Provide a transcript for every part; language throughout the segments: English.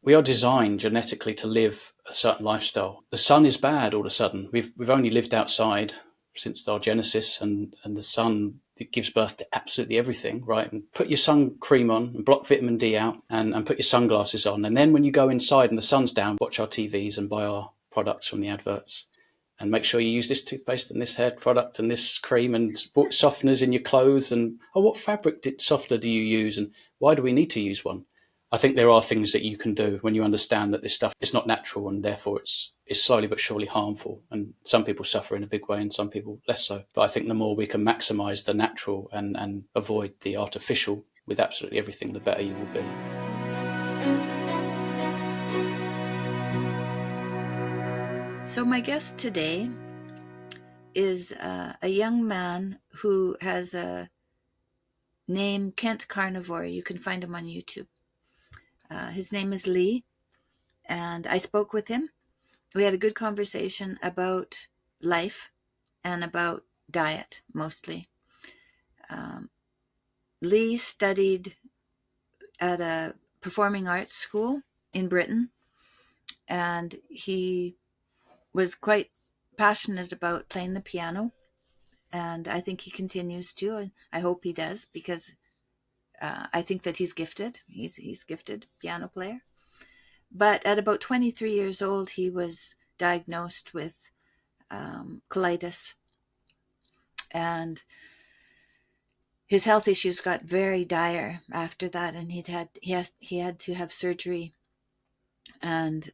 we are designed genetically to live a certain lifestyle. The sun is bad all of a sudden. We've only lived outside since our genesis, and the sun, it gives birth to absolutely everything, right? And put your sun cream on and block vitamin D out, and put your sunglasses on. And then when you go inside and the sun's down, watch our TVs and buy our products from the adverts. And make sure you use this toothpaste and this hair product and this cream and softeners in your clothes. And, oh, what fabric softener do you use? And why do we need to use one? I think there are things that you can do when you understand that this stuff is not natural, and therefore it's slowly but surely harmful. And some people suffer in a big way and some people less so. But I think the more we can maximize the natural and avoid the artificial with absolutely everything, the better you will be. So my guest today is a young man who has a name, Kent Carnivore. You can find him on YouTube. His name is Lee, and I spoke with him. We had a good conversation about life and about diet, mostly. Lee studied at a performing arts school in Britain, and he was quite passionate about playing the piano, and I think he continues to, and I hope he does, because I think that he's gifted. He's gifted piano player. But at about 23 years old, he was diagnosed with colitis, and his health issues got very dire after that, and he had to have surgery. And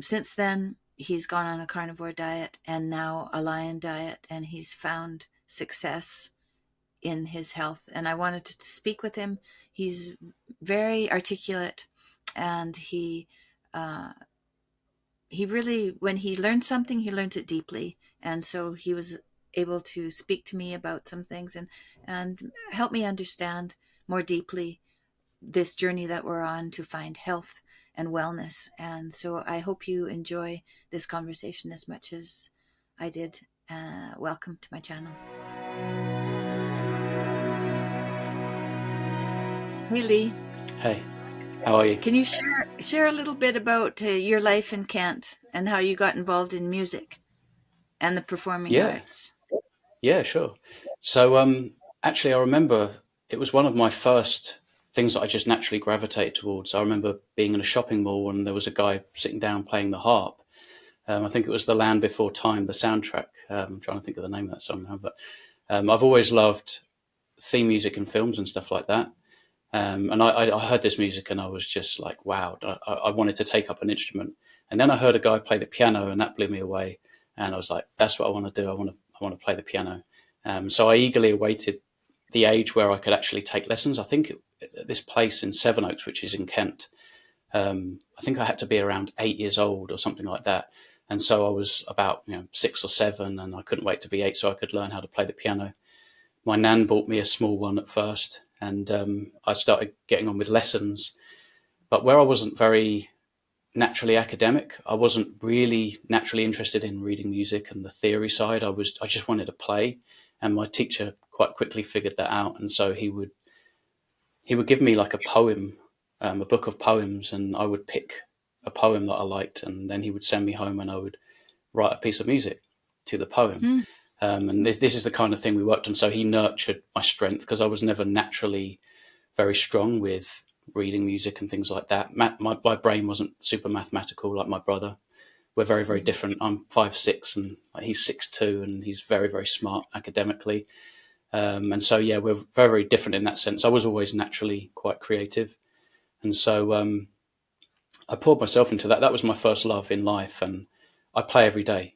since then, he's gone on a carnivore diet and now a lion diet, and he's found success in his health. And I wanted to speak with him. He's very articulate, and he really, when he learns something, he learns it deeply. And so he was able to speak to me about some things and help me understand more deeply this journey that we're on to find health and wellness. And so I hope you enjoy this conversation as much as I did. Welcome to my channel. Hey, Lee. Hey, how are you? Can you share a little bit about your life in Kent and how you got involved in music and the performing arts? Yeah, sure. So actually, I remember it was one of my first things that I just naturally gravitated towards. I remember being in a shopping mall and there was a guy sitting down playing the harp. I think it was The Land Before Time, the soundtrack. I'm trying to think of the name of that song now, but I've always loved theme music in films and stuff like that. And I heard this music and I was just like, wow, I wanted to take up an instrument. And then I heard a guy play the piano and that blew me away. And I was like, that's what I want to do. I want to play the piano. So I eagerly awaited the age where I could actually take lessons. I think at this place in Sevenoaks, which is in Kent, I think I had to be around 8 years old or something like that. And so I was about 6 or 7, and I couldn't wait to be 8 so I could learn how to play the piano. My nan bought me a small one at first, and I started getting on with lessons. But where I wasn't very naturally academic, I wasn't really naturally interested in reading music and the theory side. I just wanted to play, and my teacher quite quickly figured that out. And so he would give me like a poem, a book of poems, and I would pick a poem that I liked, and then he would send me home and I would write a piece of music to the poem. And this is the kind of thing we worked on. So he nurtured my strength, because I was never naturally very strong with reading music and things like that. My brain wasn't super mathematical like my brother. We're very, very different. I'm 5'6", and he's 6'2", and he's very, very smart academically. And so, yeah, we're very, very different in that sense. I was always naturally quite creative. And so I poured myself into that. That was my first love in life, and I play every day.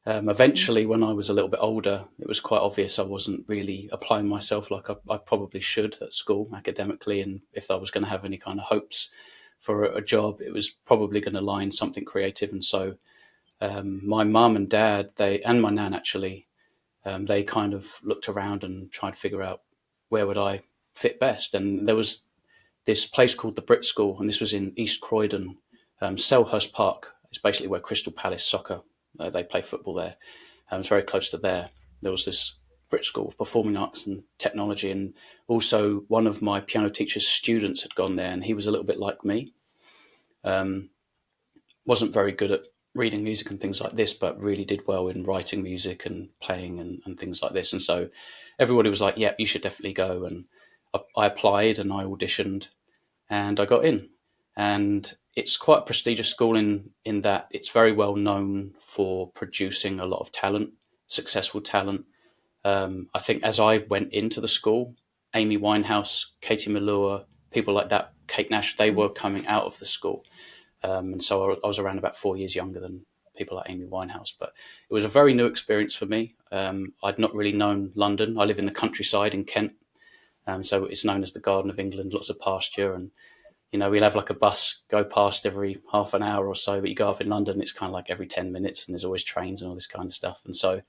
Eventually, when I was a little bit older, it was quite obvious I wasn't really applying myself like I probably should at school academically. And if I was going to have any kind of hopes for a job, it was probably going to lie in something creative. And so my mum and dad, and my nan actually, they kind of looked around and tried to figure out where would I fit best. And there was this place called the Brit School, and this was in East Croydon, Selhurst Park. It's basically where Crystal Palace soccer, they play football there. It's very close to there. There was this Brit School of Performing Arts and Technology, and also one of my piano teacher's students had gone there, and he was a little bit like me. Wasn't very good at reading music and things like this, but really did well in writing music and playing and things like this. And so everybody was like, "Yep, you should definitely go." And I applied and I auditioned, and I got in. And it's quite a prestigious school in that it's very well known for producing a lot of talent, successful talent. I think as I went into the school, Amy Winehouse, Katie Melua, people like that, Kate Nash, they were coming out of the school. And so I was around about 4 years younger than people like Amy Winehouse. But it was a very new experience for me. I'd not really known London. I live in the countryside in Kent. So it's known as the Garden of England, lots of pasture. And, we'll have like a bus go past every half an hour or so. But you go up in London, it's kind of like every 10 minutes and there's always trains and all this kind of stuff. And so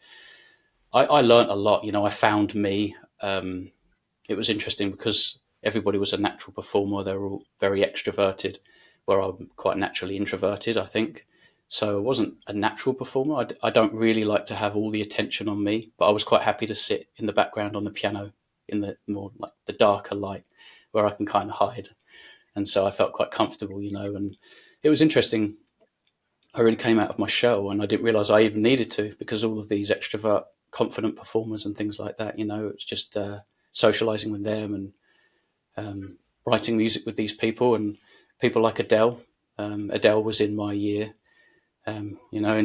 I learned a lot. I found me. It was interesting because everybody was a natural performer. They were all very extroverted, where I'm quite naturally introverted, I think. So I wasn't a natural performer. I don't really like to have all the attention on me, but I was quite happy to sit in the background on the piano in the more like the darker light where I can kind of hide. And so I felt quite comfortable, and it was interesting. I really came out of my shell and I didn't realize I even needed to, because all of these extrovert, confident performers and things like that, it's just socializing with them and writing music with these people and people like Adele. Adele was in my year, and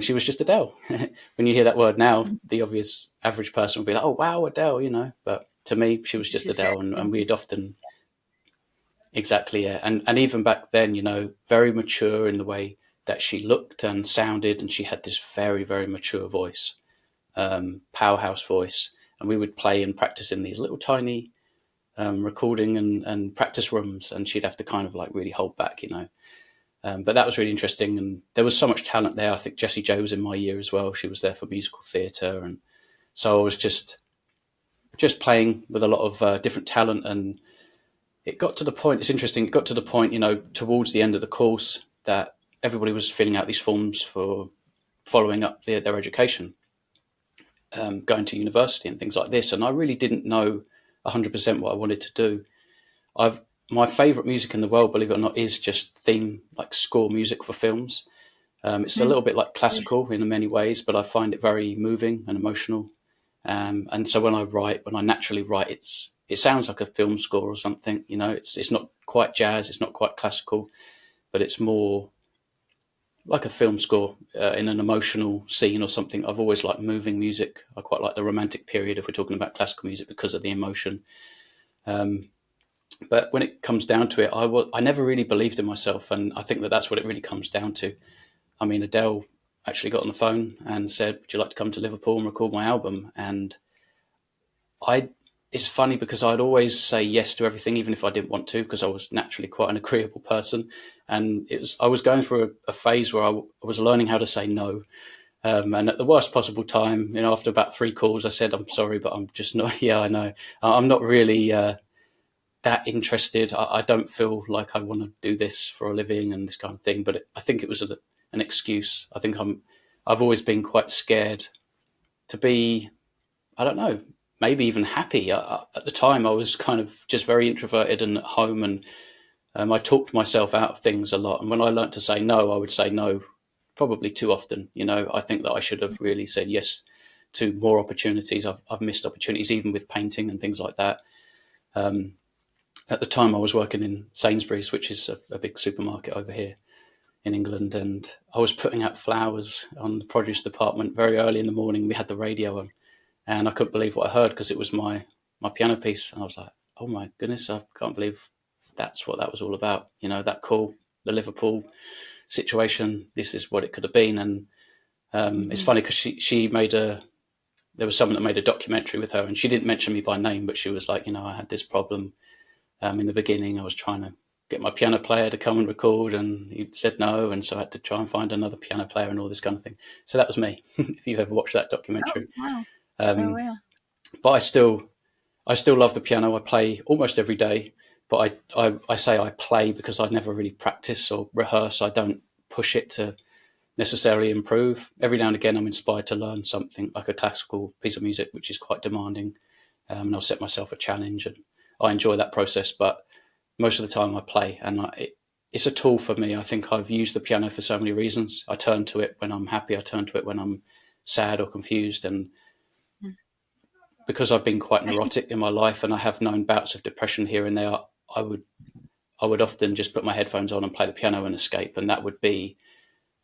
she was just Adele. When you hear that word now, the obvious average person will be like, "Oh, wow, Adele," But to me, she was just She's very Adele, and cool. we'd often exactly, yeah. And even back then, very mature in the way that she looked and sounded, and she had this very, very mature voice, powerhouse voice. And we would play and practice in these little tiny recording and practice rooms, and she'd have to kind of like really hold back. But that was really interesting, and there was so much talent there. I think Jessie J was in my year as well. She was there for musical theatre, and so I was just playing with a lot of different talent. And it got to the point. It's interesting. It got to the point, towards the end of the course, that everybody was filling out these forms for following up their education, going to university and things like this. And I really didn't know 100% what I wanted to do. My favourite music in the world, believe it or not, is just theme, like score music for films. It's a little bit like classical in many ways, but I find it very moving and emotional. And so when I naturally write, it sounds like a film score or something. It's not quite jazz, it's not quite classical, but it's more like a film score in an emotional scene or something. I've always liked moving music. I quite like the romantic period if we're talking about classical music because of the emotion. But when it comes down to it, I never really believed in myself, and I think that's what it really comes down to. I mean, Adele actually got on the phone and said, "Would you like to come to Liverpool and record my album?" And I, it's funny because I'd always say yes to everything, even if I didn't want to, because I was naturally quite an agreeable person. And I was going through a phase where I was learning how to say no. And at the worst possible time, after about 3 calls, I said, "I'm sorry, but I'm just not." Yeah, I know. I'm not really that interested. I don't feel like I want to do this for a living and this kind of thing. But I think it was an excuse. I think I've always been quite scared to be, I don't know, maybe even happy. At the time, I was kind of just very introverted and at home, and I talked myself out of things a lot. And when I learnt to say no, I would say no probably too often. I think that I should have really said yes to more opportunities. I've missed opportunities, even with painting and things like that. At the time, I was working in Sainsbury's, which is a big supermarket over here in England, and I was putting out flowers on the produce department very early in the morning. We had the radio on, and I couldn't believe what I heard because it was my piano piece, and I was like, "Oh my goodness, I can't believe that's what that was all about." That call, the Liverpool situation. This is what it could have been, and it's funny because she made there was someone that made a documentary with her, and she didn't mention me by name, but she was like, I had this problem. In the beginning, I was trying to get my piano player to come and record, and he said no, and so I had to try and find another piano player and all this kind of thing. So that was me. If you've ever watched that Oh, documentary, wow. Oh, um, yeah. but I still love the piano. I play almost every day, but I say I play because I never really practice or rehearse. I don't push it to necessarily improve. Every now and again, I'm inspired to learn something like a classical piece of music, which is quite demanding, and I'll set myself a challenge, and I enjoy that process. But most of the time, I play, and it's a tool for me. I think I've used the piano for so many reasons. I turn to it when I'm happy. I turn to it when I'm sad or confused. And because I've been quite neurotic in my life, and I have known bouts of depression here and there, I would I would often just put my headphones on and play the piano and escape. And that would be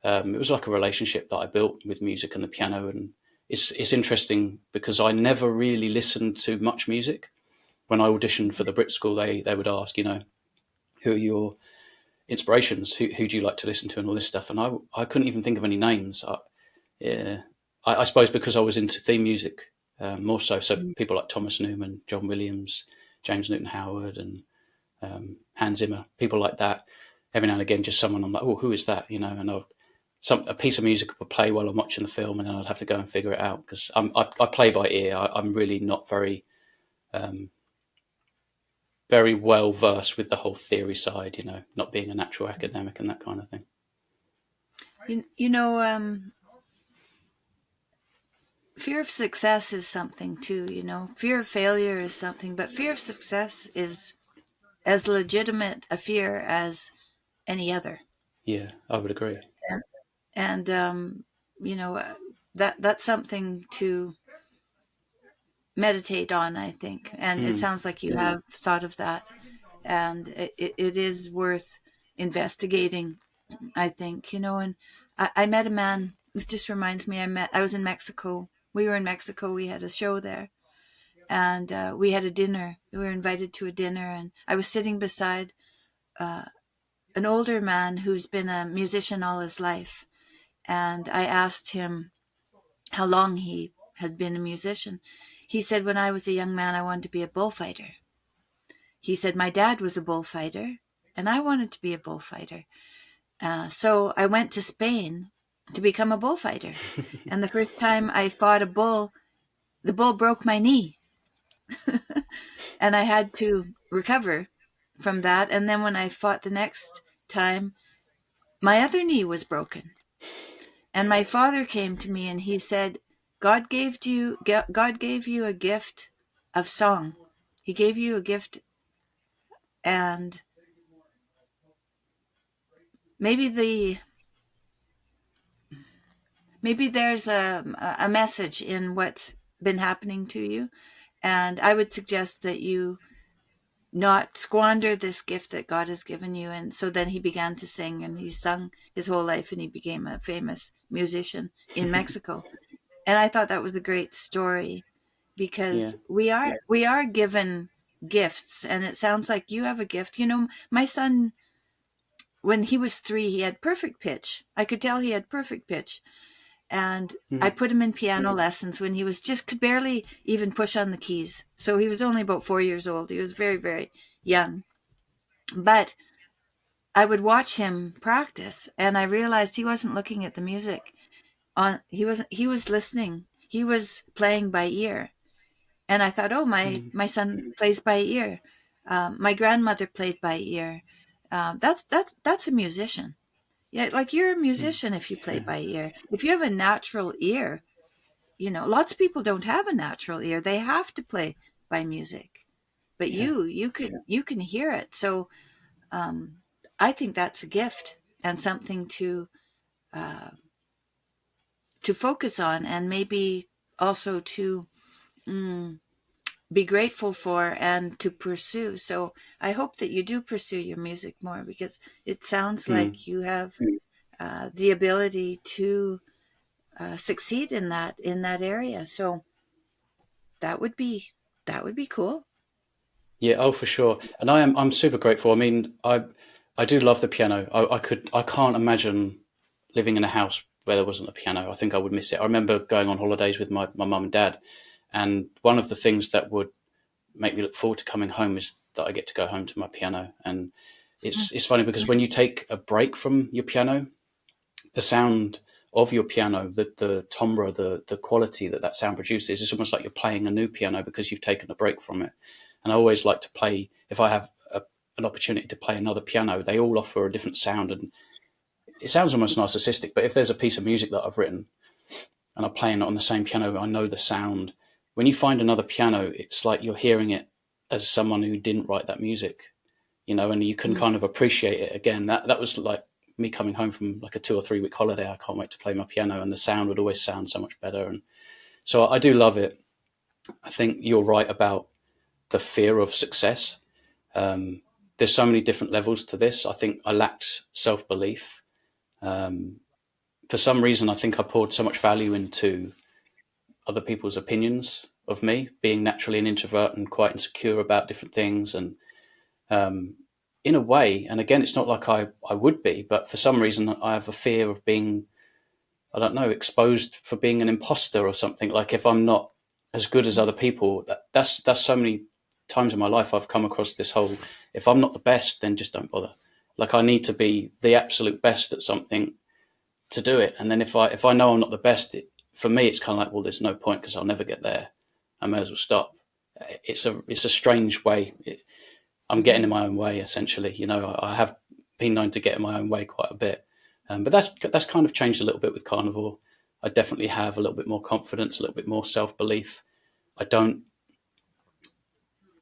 it was like a relationship that I built with music and the piano. And it's interesting because I never really listened to much music. When I auditioned for the Brit school, they would ask, who are your inspirations? Who do you like to listen to and all this stuff? And I couldn't even think of any names. Yeah, I suppose because I was into theme music more so. So people like Thomas Newman, John Williams, James Newton Howard, and Hans Zimmer, people like that. Every now and again, just someone I'm like, oh, who is that? And a piece of music would play while I'm watching the film, and then I'd have to go and figure it out because I play by ear. I'm really not um, very well versed with the whole theory side, not being a natural academic and that kind of thing. Fear of success is something too, fear of failure is something, but fear of success is as legitimate a fear as any other. Yeah, I would agree. And that's something to meditate on, I think. And it sounds like you have thought of that. And it is worth investigating, I think, and I met a man. This just reminds me, I was in Mexico. We were in Mexico. We had a show there. And we had a dinner. We were invited to a dinner. And I was sitting beside an older man who's been a musician all his life. And I asked him how long he had been a musician. He said, when I was a young man, I wanted to be a bullfighter. He said, my dad was a bullfighter, and I wanted to be a bullfighter. So I went to Spain to become a bullfighter. And the first time I fought a bull, the bull broke my knee. And I had to recover from that. And then when I fought the next time, my other knee was broken. And my father came to me and he said, God gave you a gift of song. He gave you a gift, and maybe there's a message in what's been happening to you. And I would suggest that you not squander this gift that God has given you. And so then he began to sing, and he sung his whole life, and he became a famous musician in Mexico. And I thought that was a great story because we are given gifts, and it sounds like you have a gift. My son, when he was 3, he had perfect pitch. I could tell he had perfect pitch. And I put him in piano lessons when he could barely even push on the keys. So he was only about 4 years old. He was very, very young. But I would watch him practice, and I realized he wasn't looking at the music. He was listening. He was playing by ear. And I thought, oh, my son plays by ear. My grandmother played by ear. That's a musician. Yeah, like you're a musician if you play by ear. If you have a natural ear, lots of people don't have a natural ear. They have to play by music. But you can hear it. So I think that's a gift and something to focus on, and maybe also to be grateful for and to pursue. So I hope that you do pursue your music more, because it sounds like you have the ability to succeed in that area. So that would be cool. Yeah, oh, for sure. And I'm super grateful. I mean, I do love the piano. I can't imagine living in a house where there wasn't a piano. I think I would miss it. I remember going on holidays with my mum and dad, and one of the things that would make me look forward to coming home is that I get to go home to my piano. And it's funny because when you take a break from your piano, the sound of your piano, the timbre, the quality that sound produces, it's almost like you're playing a new piano because you've taken a break from it. And I always like to play, if I have an opportunity to play another piano, they all offer a different sound. And it sounds almost narcissistic, but if there's a piece of music that I've written and I'm playing it on the same piano, I know the sound. When you find another piano, it's like you're hearing it as someone who didn't write that music. and you can kind of appreciate it again. That was like me coming home from like a 2 or 3 week holiday. I can't wait to play my piano, and the sound would always sound so much better. And so I do love it. I think you're right about the fear of success. There's so many different levels to this. I think I lacked self-belief. For some reason, I think I poured so much value into other people's opinions of me, being naturally an introvert and quite insecure about different things. And in a way, and again, it's not like I would be, but for some reason, I have a fear of being, I don't know, exposed for being an imposter or something. Like if I'm not as good as other people, that's so many times in my life I've come across this whole, if I'm not the best, then just don't bother. Like I need to be the absolute best at something to do it. And then if I know I'm not the best, for me, it's kind of like, well, there's no point because I'll never get there. I may as well stop. It's a strange way. I'm getting in my own way, essentially. I have been known to get in my own way quite a bit. But that's kind of changed a little bit with Carnivore. I definitely have a little bit more confidence, a little bit more self-belief. I don't,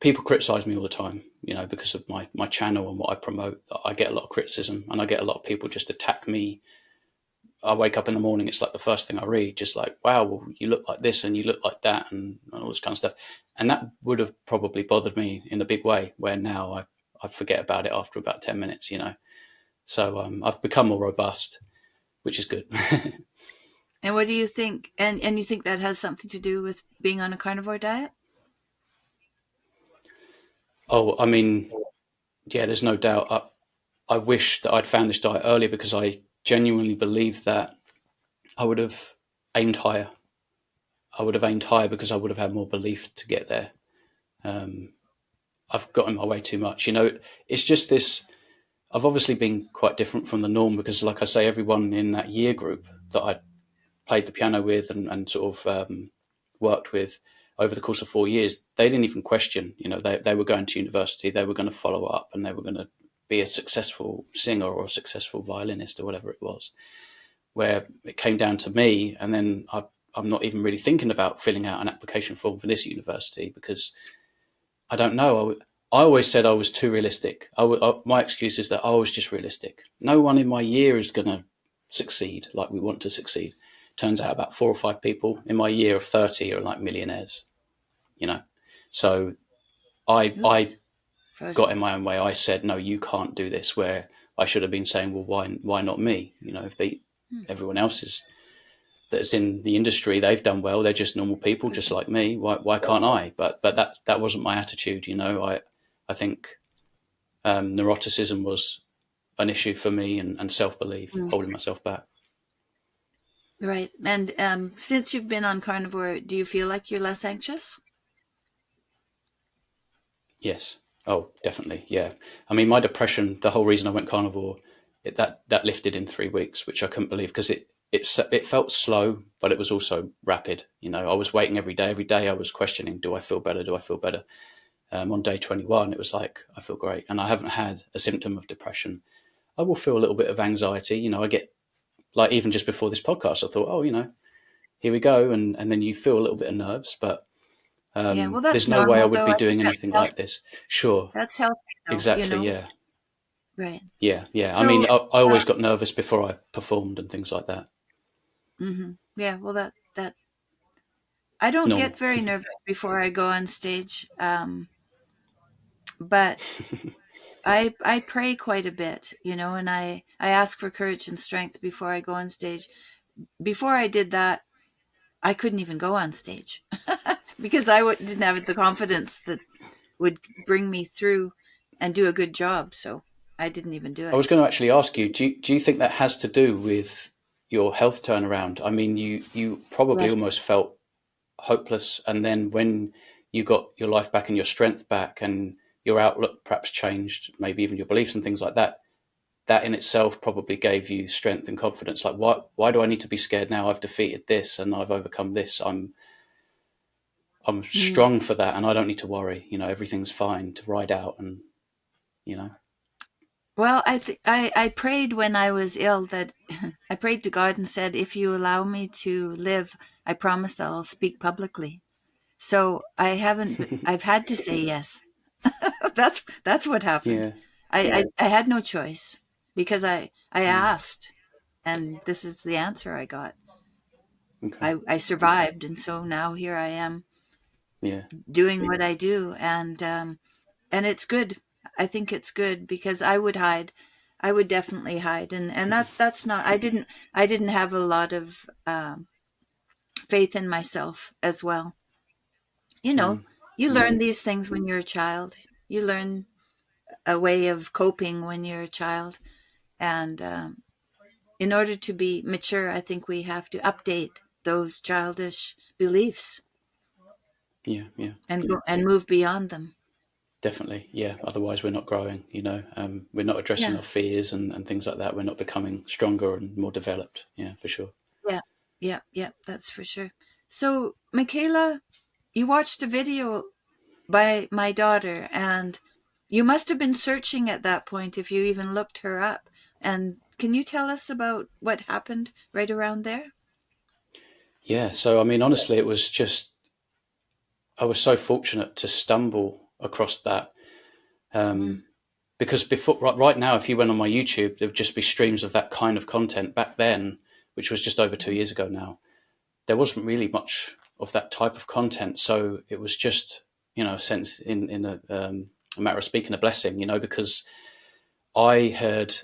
people criticize me all the time, because of my channel and what I promote. I get a lot of criticism, and I get a lot of people just attack me. I wake up in the morning, it's like the first thing I read, just like, wow, well, you look like this and you look like that and all this kind of stuff. And that would have probably bothered me in a big way, where now I forget about it after about 10 minutes. So I've become more robust, which is good. And what do you think? And you think that has something to do with being on a carnivore diet? Oh, I mean, yeah, there's no doubt. I wish that I'd found this diet earlier, because I genuinely believe that I would have aimed higher. I would have aimed higher because I would have had more belief to get there. I've got in my way too much. It's just this. I've obviously been quite different from the norm because, like I say, everyone in that year group that I played the piano with and sort of worked with over the course of 4 years, they didn't even question. They were going to university, they were going to follow up, and they were going to be a successful singer or a successful violinist or whatever it was. Where it came down to me, and then I'm not even really thinking about filling out an application form for this university because I don't know. I always said I was too realistic. My excuse is that I was just realistic. No one in my year is going to succeed like we want to succeed. Turns out about 4 or 5 people in my year of 30 are like millionaires, So I got in my own way. I said, no, you can't do this, where I should have been saying, well, why not me? If everyone else that's in the industry, they've done well. They're just normal people, just like me. Why can't I? But that wasn't my attitude. I think neuroticism was an issue for me, and self-belief, holding myself back. Right. And since you've been on carnivore, do you feel like you're less anxious? Yes. Oh, definitely. Yeah. I mean, my depression, the whole reason I went carnivore, that lifted in 3 weeks, which I couldn't believe, because it felt slow, but it was also rapid. I was waiting every day. Every day I was questioning, do I feel better? Do I feel better? On day 21, it was like, I feel great. And I haven't had a symptom of depression. I will feel a little bit of anxiety. I get, like, even just before this podcast, I thought, oh, here we go. And then you feel a little bit of nerves, but Yeah, well, that's there's no way I normal, would though. be I think doing that's anything healthy. like this. Sure. That's healthy, though, Exactly. Yeah. Right. Yeah. Yeah. I So, mean, I always got nervous before I performed and things like that. yeah, well, that's. I don't Normal. get very nervous before I go on stage, but I pray quite a bit, and I ask for courage and strength before I go on stage. Before I did that, I couldn't even go on stage because didn't have the confidence that would bring me through and do a good job. So I didn't even do I it. was going to actually ask you, do you think that has to do with your health turnaround? I mean, you probably Yes. almost felt hopeless, and then when you got your life back and your strength back and your outlook perhaps changed, maybe even your beliefs and things like that, that in itself probably gave you strength and confidence. Like, why do I need to be scared now? I've defeated this and I've overcome this. I'm Mm. strong for that, and I don't need to worry. Everything's fine to ride out, and you know. Well, I prayed when I was ill that I prayed to God and said, if you allow me to live, I promise I'll speak publicly. So I've had to say yes. That's what happened. Yeah. I had no choice because I asked, and this is the answer I got. Okay. I survived, and so now here I am Yeah. doing what I do, and it's good. I think it's good because I would hide. I would definitely hide, and that's not. I didn't have a lot of faith in myself as well. You know, Mm. you learn these things when you're a child. You learn a way of coping when you're a child, and in order to be mature, I think we have to update those childish beliefs Yeah. Yeah. and go and move beyond them. Definitely. Yeah. Otherwise, we're not growing. We're not addressing Yeah, our fears and things like that. We're not becoming stronger and more developed. Yeah, for sure. yeah, yeah, yeah. That's for sure. So, Michaela, you watched a video by my daughter, and you must have been searching at that point if you even looked her up. And can you tell us about what happened right around there? Yeah. So, I mean, honestly, it was just, I was so fortunate to stumble across that. Mm-hmm. Because before, right now, if you went on my YouTube, there would just be streams of that kind of content. Back then, which was just over 2 years ago now, there wasn't really much of that type of content. So it was just, a sense in a matter of speaking, a blessing, because I had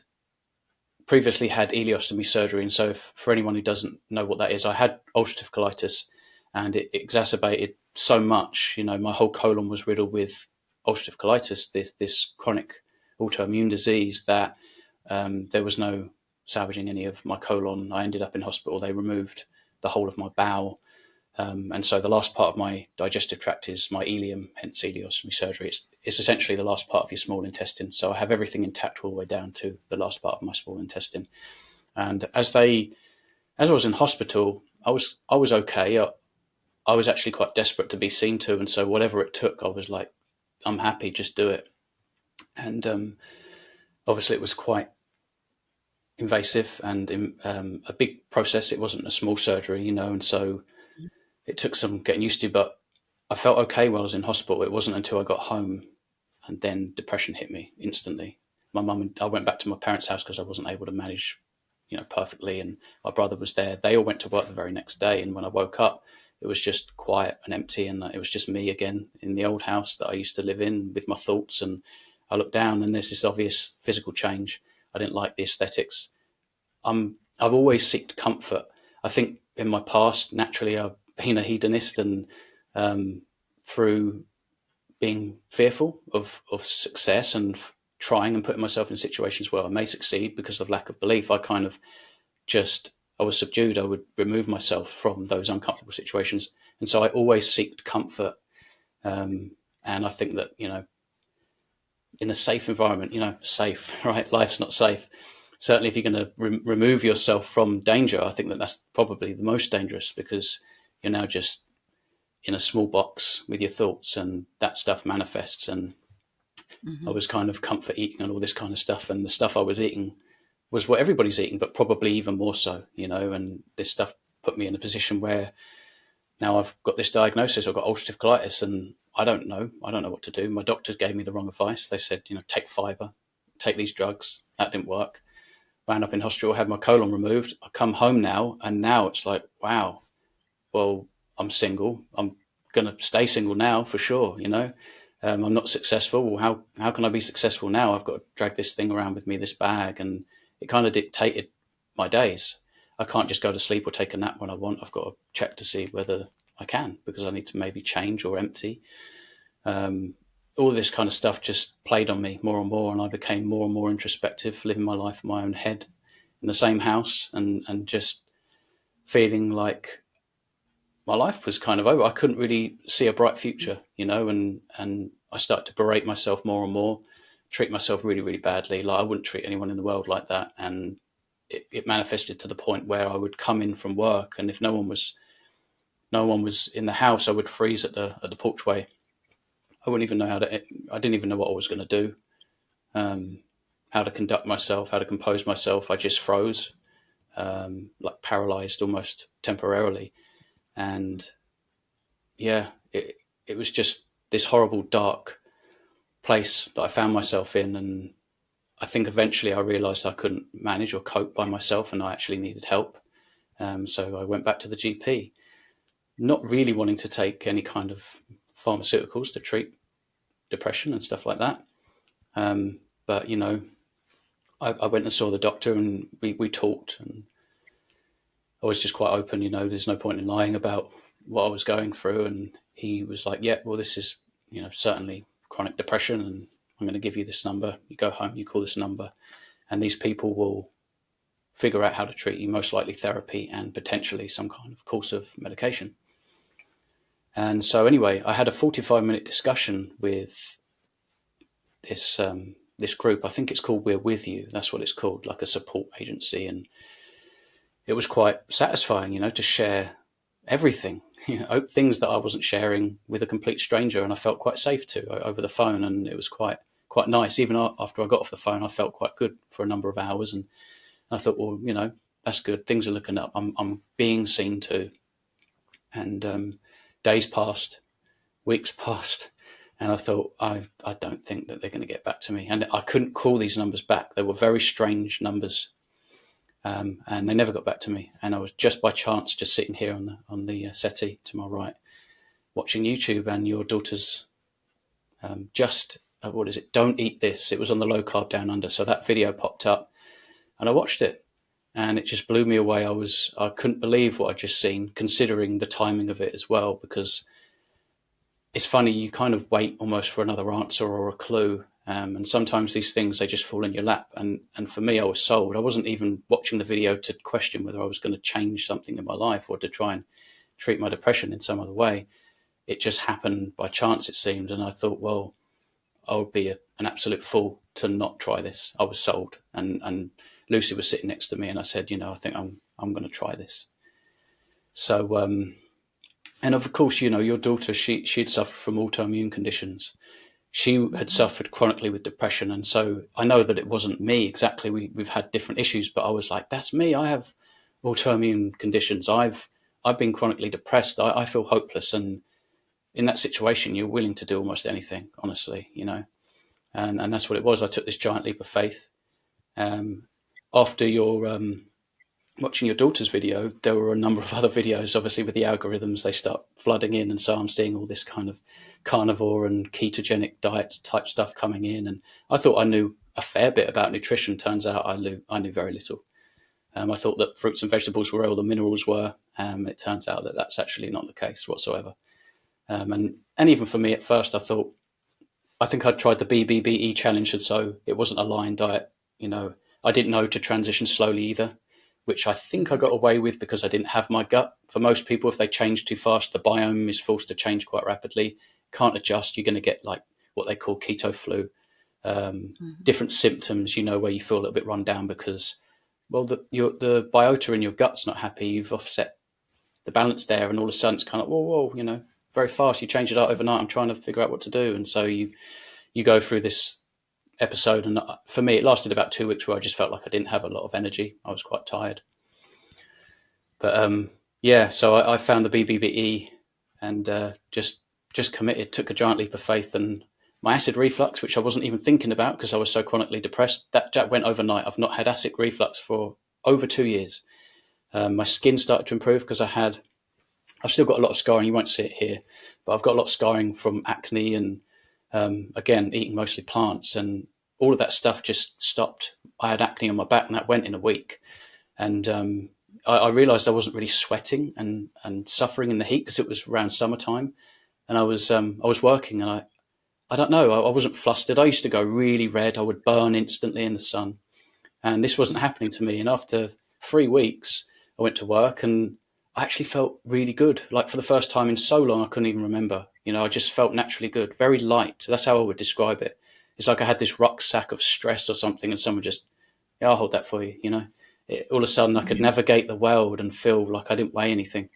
previously had ileostomy surgery. And so for anyone who doesn't know what that is, I had ulcerative colitis and it exacerbated so much, my whole colon was riddled with ulcerative colitis, this chronic autoimmune disease that there was no salvaging any of my colon. I ended up in hospital. They removed the whole of my bowel. And so the last part of my digestive tract is my ileum, hence ileostomy surgery. It's essentially the last part of your small intestine. So I have everything intact all the way down to the last part of my small intestine. And as I was in hospital, I was okay. I was actually quite desperate to be seen to, and so whatever it took, I was like, I'm happy, just do it. And obviously, it was quite invasive and a big process. It wasn't a small surgery, and so it took some getting used to. But I felt okay while I was in hospital. It wasn't until I got home and then depression hit me instantly. I went back to my parents' house because I wasn't able to manage, perfectly. And my brother was there. They all went to work the very next day. And when I woke up, it was just quiet and empty. And it was just me again in the old house that I used to live in with my thoughts. And I looked down and there's this obvious physical change. I didn't like the aesthetics. I've always sought comfort. I think in my past, naturally, I've been a hedonist and through being fearful of success and trying and putting myself in situations where I may succeed because of lack of belief, I was subdued. I would remove myself from those uncomfortable situations. And so I always seeked comfort. And I think that, in a safe environment, safe, right? Life's not safe. Certainly, if you're going to remove yourself from danger, I think that that's probably the most dangerous because you're now just in a small box with your thoughts and that stuff manifests. And I Mm-hmm. was kind of comfort eating and all this kind of stuff. And the stuff I was eating was what everybody's eating, but probably even more so, and this stuff put me in a position where now I've got this diagnosis. I've got ulcerative colitis and I don't know. I don't know what to do. My doctors gave me the wrong advice. They said, take fiber, take these drugs. That didn't work. Wound up in hospital, had my colon removed. I come home now and now it's like, wow, well, I'm single. I'm going to stay single now for sure. I'm not successful. Well, how can I be successful now? I've got to drag this thing around with me, this bag, and it kind of dictated my days. I can't just go to sleep or take a nap when I want. I've got to check to see whether I can because I need to maybe change or empty. Um, all this kind of stuff just played on me more and more, and I became more and more introspective, living my life in my own head in the same house, and just feeling like my life was kind of over. I couldn't really see a bright future, and I started to berate myself more and more, treat myself really, really badly. Like I wouldn't treat anyone in the world like that. And it manifested to the point where I would come in from work, and if no one was in the house, I would freeze at the porchway. I wouldn't even know I didn't even know what I was going to do, how to conduct myself, how to compose myself. I just froze, like paralyzed almost temporarily. And yeah, it was just this horrible, dark place that I found myself in. And I think eventually I realised I couldn't manage or cope by myself, and I actually needed help. So I went back to the GP, not really wanting to take any kind of pharmaceuticals to treat depression and stuff like that. But I went and saw the doctor, and we talked, and I was just quite open. There's no point in lying about what I was going through. And he was like, "Yeah, well, this is certainly chronic depression, and I'm going to give you this number. You go home, you call this number, and these people will figure out how to treat you, most likely therapy and potentially some kind of course of medication." And so anyway, I had a 45-minute discussion with this group. I think it's called We're With You. That's what it's called, like a support agency. And it was quite satisfying, to share everything, things that I wasn't sharing with a complete stranger, and I felt quite safe to over the phone. And it was quite nice. Even after I got off the phone, I felt quite good for a number of hours. And I thought, well, that's good. Things are looking up. I'm being seen to. And days passed, weeks passed, and I thought, I don't think that they're going to get back to me. And I couldn't call these numbers back. They were very strange numbers, and they never got back to me. And I was just by chance just sitting here on the settee to my right, watching YouTube, and your daughter's what is it? Don't Eat This. It was on the Low Carb Down Under. So that video popped up, and I watched it. And it just blew me away. I couldn't believe what I'd just seen, considering the timing of it as well, because it's funny, you kind of wait almost for another answer or a clue. And sometimes these things, they just fall in your lap. And for me, I was sold. I wasn't even watching the video to question whether I was going to change something in my life or to try and treat my depression in some other way. It just happened by chance, it seemed. And I thought, well, I would be an absolute fool to not try this. I was sold. And Lucy was sitting next to me, and I said, I think I'm going to try this. So, and of course, your daughter, she'd suffered from autoimmune conditions. She had suffered chronically with depression. And so I know that it wasn't me exactly. We've had different issues, but I was like, that's me. I have autoimmune conditions. I've been chronically depressed. I feel hopeless. And in that situation, you're willing to do almost anything, honestly, and that's what it was. I took this giant leap of faith. After your watching your daughter's video, there were a number of other videos. Obviously, with the algorithms, they start flooding in, and so I'm seeing all this kind of carnivore and ketogenic diet type stuff coming in. And I thought I knew a fair bit about nutrition. Turns out I knew very little. I thought that fruits and vegetables were where all the minerals were. It turns out that that's actually not the case whatsoever. And even for me at first, I think I'd tried the BBBE challenge, and so it wasn't a line diet. I didn't know to transition slowly either, which I think I got away with because I didn't have my gut. For most people, if they change too fast, the biome is forced to change quite rapidly. Can't adjust. You're going to get like what they call keto flu, different symptoms, where you feel a little bit run down because, well, the biota in your gut's not happy. You've offset the balance there, and all of a sudden it's kind of, whoa, very fast. You change it out overnight. I'm trying to figure out what to do. And so you go through this episode, and for me it lasted about 2 weeks where I just felt like I didn't have a lot of energy. I was quite tired, but so I found the BBBE and just committed, took a giant leap of faith. And my acid reflux, which I wasn't even thinking about because I was so chronically depressed, that went overnight. I've not had acid reflux for over 2 years. My skin started to improve because I've still got a lot of scarring. You won't see it here, but I've got a lot of scarring from acne and again, eating mostly plants, and all of that stuff just stopped. I had acne on my back, and that went in a week. And I realized I wasn't really sweating and suffering in the heat because it was around summertime. And I was working, and I don't know, I wasn't flustered. I used to go really red. I would burn instantly in the sun. And this wasn't happening to me. And after 3 weeks, I went to work, and I actually felt really good. Like for the first time in so long, I couldn't even remember. I just felt naturally good, very light. That's how I would describe it. It's like I had this rucksack of stress or something, and someone just, yeah, I'll hold that for you. All of a sudden I could navigate the world and feel like I didn't weigh anything,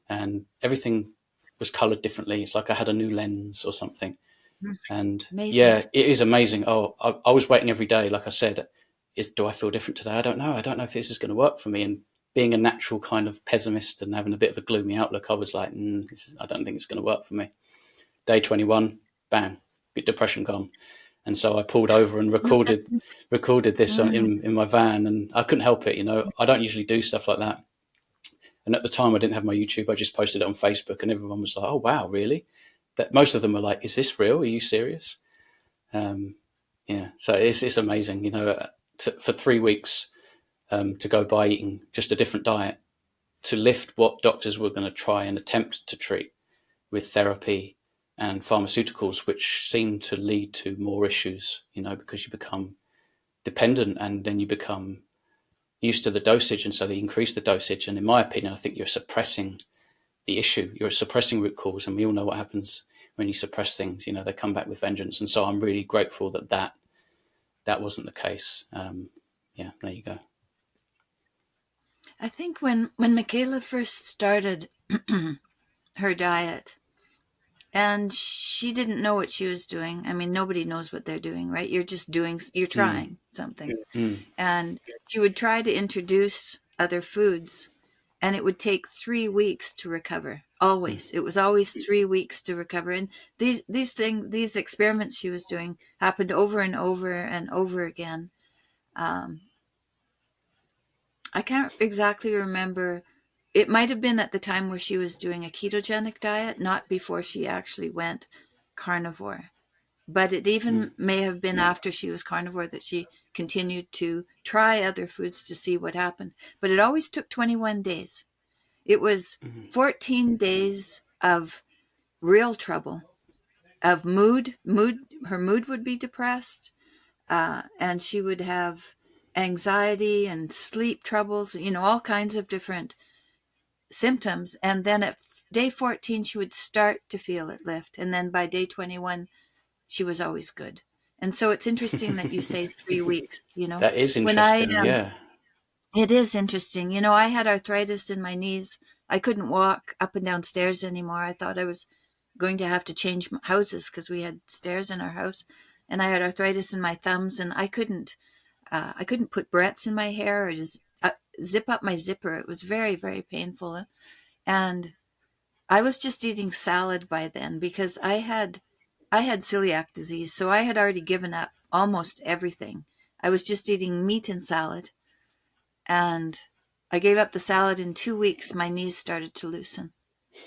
and everything was colored differently. It's like I had a new lens or something. And Amazing. yeah, it is amazing. Oh, I was waiting every day. Like I said, do I feel different today? I don't know. I don't know if this is going to work for me. And being a natural kind of pessimist and having a bit of a gloomy outlook, I was like, I don't think it's going to work for me. Day 21, bang, depression gone. And so I pulled over and recorded this Mm. in my van, and I couldn't help it. I don't usually do stuff like that. And at the time, I didn't have my YouTube. I just posted it on Facebook, and everyone was like, "Oh wow, really?" That most of them were like, "Is this real? Are you serious?" Um, yeah, so it's amazing. For 3 weeks to go by eating just a different diet to lift what doctors were going to try and attempt to treat with therapy and pharmaceuticals, which seem to lead to more issues. Because you become dependent, and then you become used to the dosage, and so they increase the dosage. And in my opinion, I think you're suppressing the issue. You're suppressing root cause, and we all know what happens when you suppress things. They come back with vengeance. And so I'm really grateful that wasn't the case. Yeah, there you go. I think when Mikhaila first started her diet, and she didn't know what she was doing. I mean, nobody knows what they're doing, right? You're Mm, trying something. mm, And she would try to introduce other foods, and it would take 3 weeks to recover. mm, Always. It was always 3 weeks to recover. And these experiments she was doing happened over and over and over again. Um, I can't exactly remember. It might have been at the time where she was doing a ketogenic diet, not before she actually went carnivore. But it mm, even may have been after she was carnivore that she continued to try other foods to see what happened. But it always took 21 days. It was mm. 14 days of real trouble, of mood. Her mood would be depressed, and she would have anxiety and sleep troubles, all kinds of different symptoms. And then at day 14, she would start to feel it lift. And then by day 21, she was always good. And so it's interesting that you say 3 weeks, That is when I, interesting. Yeah. it is interesting. I had arthritis in my knees. I couldn't walk up and down stairs anymore. I thought I was going to have to change houses because we had stairs in our house. And I had arthritis in my thumbs, and I couldn't put braids in my hair or just zip up my zipper. It was very, very painful. And I was just eating salad by then because I had celiac disease, so I had already given up almost everything. I was just eating meat and salad, and I gave up the salad in 2 weeks. My knees started to loosen.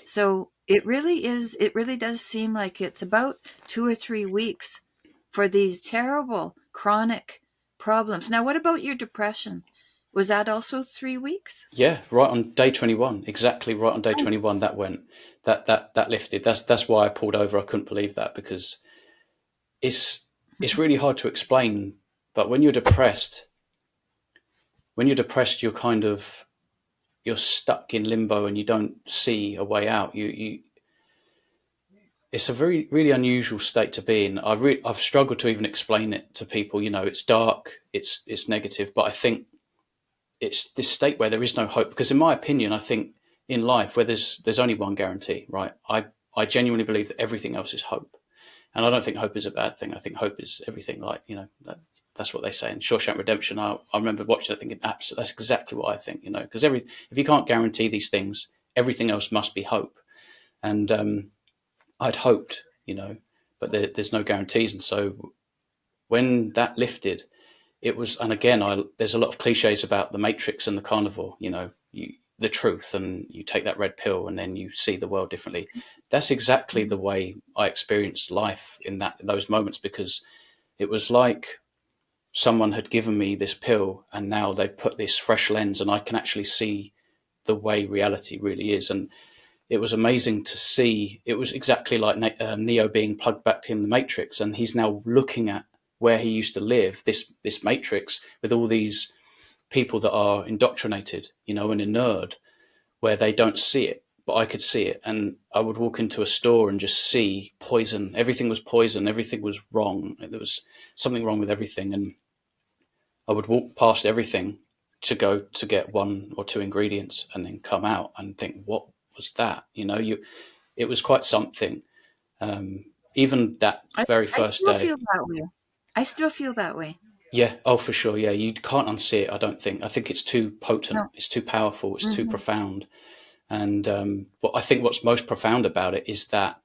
So it really does seem like it's about 2 or 3 weeks for these terrible chronic problems. Now, what about your depression? Was that also 3 weeks? Yeah, right on day 21, exactly right on day Oh. 21, that went, that lifted. That's why I pulled over. I couldn't believe that, because it's really hard to explain. But when you're depressed, you're stuck in limbo, and you don't see a way out. It's a very, really unusual state to be in. I've struggled to even explain it to people. It's dark, it's negative, but I think it's this state where there is no hope. Because in my opinion, I think in life, where there's only one guarantee, right? I genuinely believe that everything else is hope. And I don't think hope is a bad thing. I think hope is everything. Like, that's what they say in Shawshank Redemption. I remember watching it thinking, absolutely, that's exactly what I think, because if you can't guarantee these things, everything else must be hope. And I'd hoped, but there's no guarantees. And so when that lifted, it was, and again, there's a lot of cliches about the Matrix and the Carnivore, the truth, and you take that red pill and then you see the world differently. That's exactly the way I experienced life in those moments, because it was like someone had given me this pill, and now they put this fresh lens, and I can actually see the way reality really is. And it was amazing to see. It was exactly like Neo being plugged back in the Matrix, and he's now looking at where he used to live, this Matrix, with all these people that are indoctrinated, and inured, where they don't see it, but I could see it. And I would walk into a store and just see poison. Everything was poison. Everything was wrong. There was something wrong with everything. And I would walk past everything to go to get one or two ingredients, and then come out and think, what was that? It was quite something. Even that I, very I first still day. feel that way. I still feel that way. Yeah, oh, for sure. Yeah, you can't unsee it, I don't think. I think it's too potent. No. It's too powerful. It's too Hmm. profound. And I think what's most profound about it is that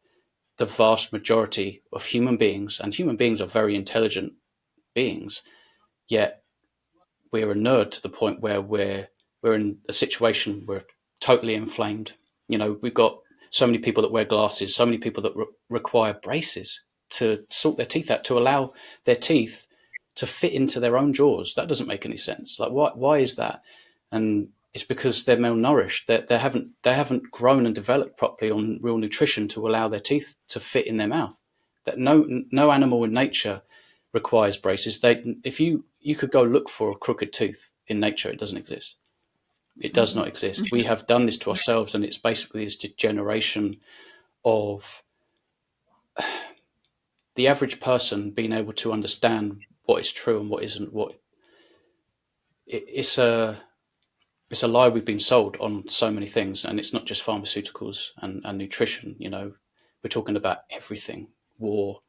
the vast majority of human beings, and human beings are very intelligent beings, yet we're a nerd to the point where we're in a situation where we're totally inflamed. We've got so many people that wear glasses, so many people that require braces to sort their teeth out, to allow their teeth to fit into their own jaws. That doesn't make any sense. Like, why is that? And it's because they're malnourished. They haven't grown and developed properly on real nutrition to allow their teeth to fit in their mouth. That no animal in nature requires braces. If you could go look for a crooked tooth in nature, it doesn't exist. It does not exist. We have done this to ourselves, and it's basically this degeneration of the average person being able to understand what is true and what isn't. It's a lie we've been sold on so many things, and it's not just pharmaceuticals and nutrition. We're talking about everything: war,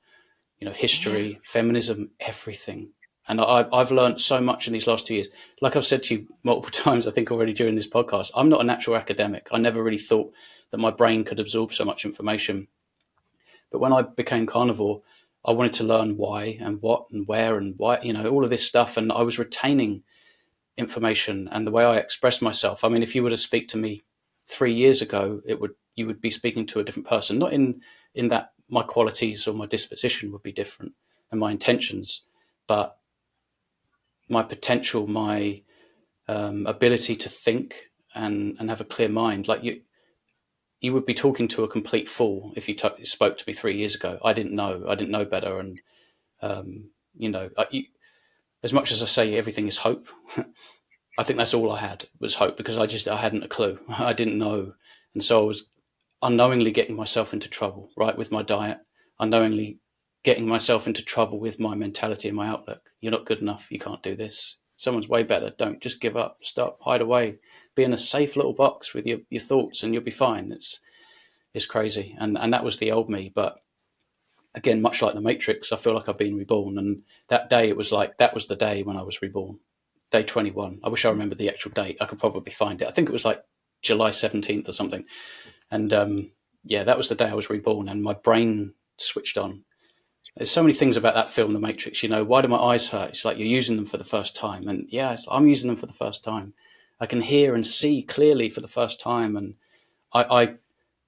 Yeah. history, feminism, everything. And I've learned so much in these last 2 years. Like I've said to you multiple times, I think already during this podcast, I'm not a natural academic. I never really thought that my brain could absorb so much information. But when I became carnivore, I wanted to learn why and what and where and why, all of this stuff. And I was retaining information and the way I expressed myself. I mean, if you were to speak to me 3 years ago, you would be speaking to a different person. Not in that my qualities or my disposition would be different and my intentions, but my potential, my ability to think and have a clear mind. Like you would be talking to a complete fool if you spoke to me 3 years ago. I didn't know better, and as much as I say everything is hope, I think that's all I had was hope, because I hadn't a clue. I didn't know, and so I was unknowingly getting myself into trouble, right, with my diet, unknowingly getting myself into trouble with my mentality and my outlook. You're not good enough. You can't do this. Someone's way better. Don't, just give up. Stop. Hide away. Be in a safe little box with your thoughts, and you'll be fine. It's crazy, and that was the old me. But again, much like the Matrix, I feel like I've been reborn. And that day, it was like that was the day when I was reborn. Day 21. I wish I remembered the actual date. I could probably find it. I think it was like July 17th or something. And yeah, that was the day I was reborn, and my brain switched on. There's so many things about that film, The Matrix. Why do my eyes hurt? It's like you're using them for the first time, and yeah, I'm using them for the first time. I can hear and see clearly for the first time, and I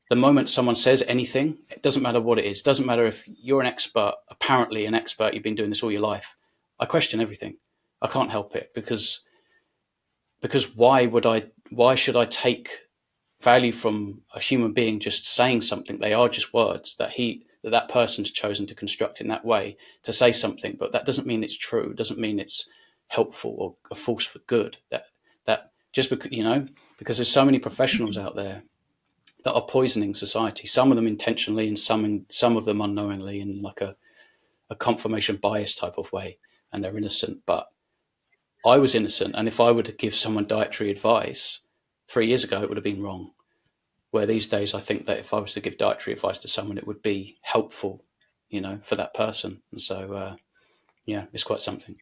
the moment someone says anything, it doesn't matter what it is. It doesn't matter if you're an expert, apparently an expert, you've been doing this all your life. I question everything. I can't help it because why should I take value from a human being just saying something? They are just words that person's chosen to construct in that way to say something, but that doesn't mean it's true. It doesn't mean it's helpful or a force for good. That just because there's so many professionals out there that are poisoning society. Some of them intentionally, and some of them unknowingly, in like a confirmation bias type of way, and they're innocent. But I was innocent, and if I were to give someone dietary advice 3 years ago, it would have been wrong. Where these days, I think that if I was to give dietary advice to someone, it would be helpful, for that person. And so, yeah, it's quite something.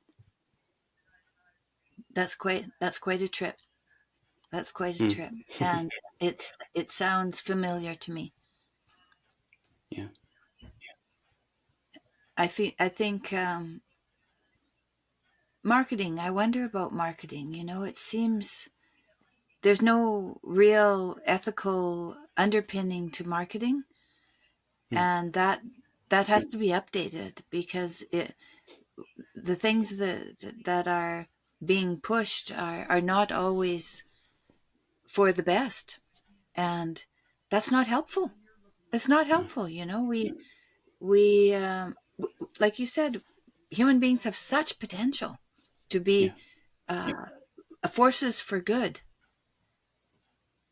That's quite a trip. That's quite a Mm, trip, and it sounds familiar to me. yeah, I think marketing. I wonder about marketing. It seems there's no real ethical underpinning to marketing, mm, and that has to be updated because the things that are being pushed are not always for the best, and that's not helpful. It's not mm, helpful. We like you said, human beings have such potential to yeah, be forces for good.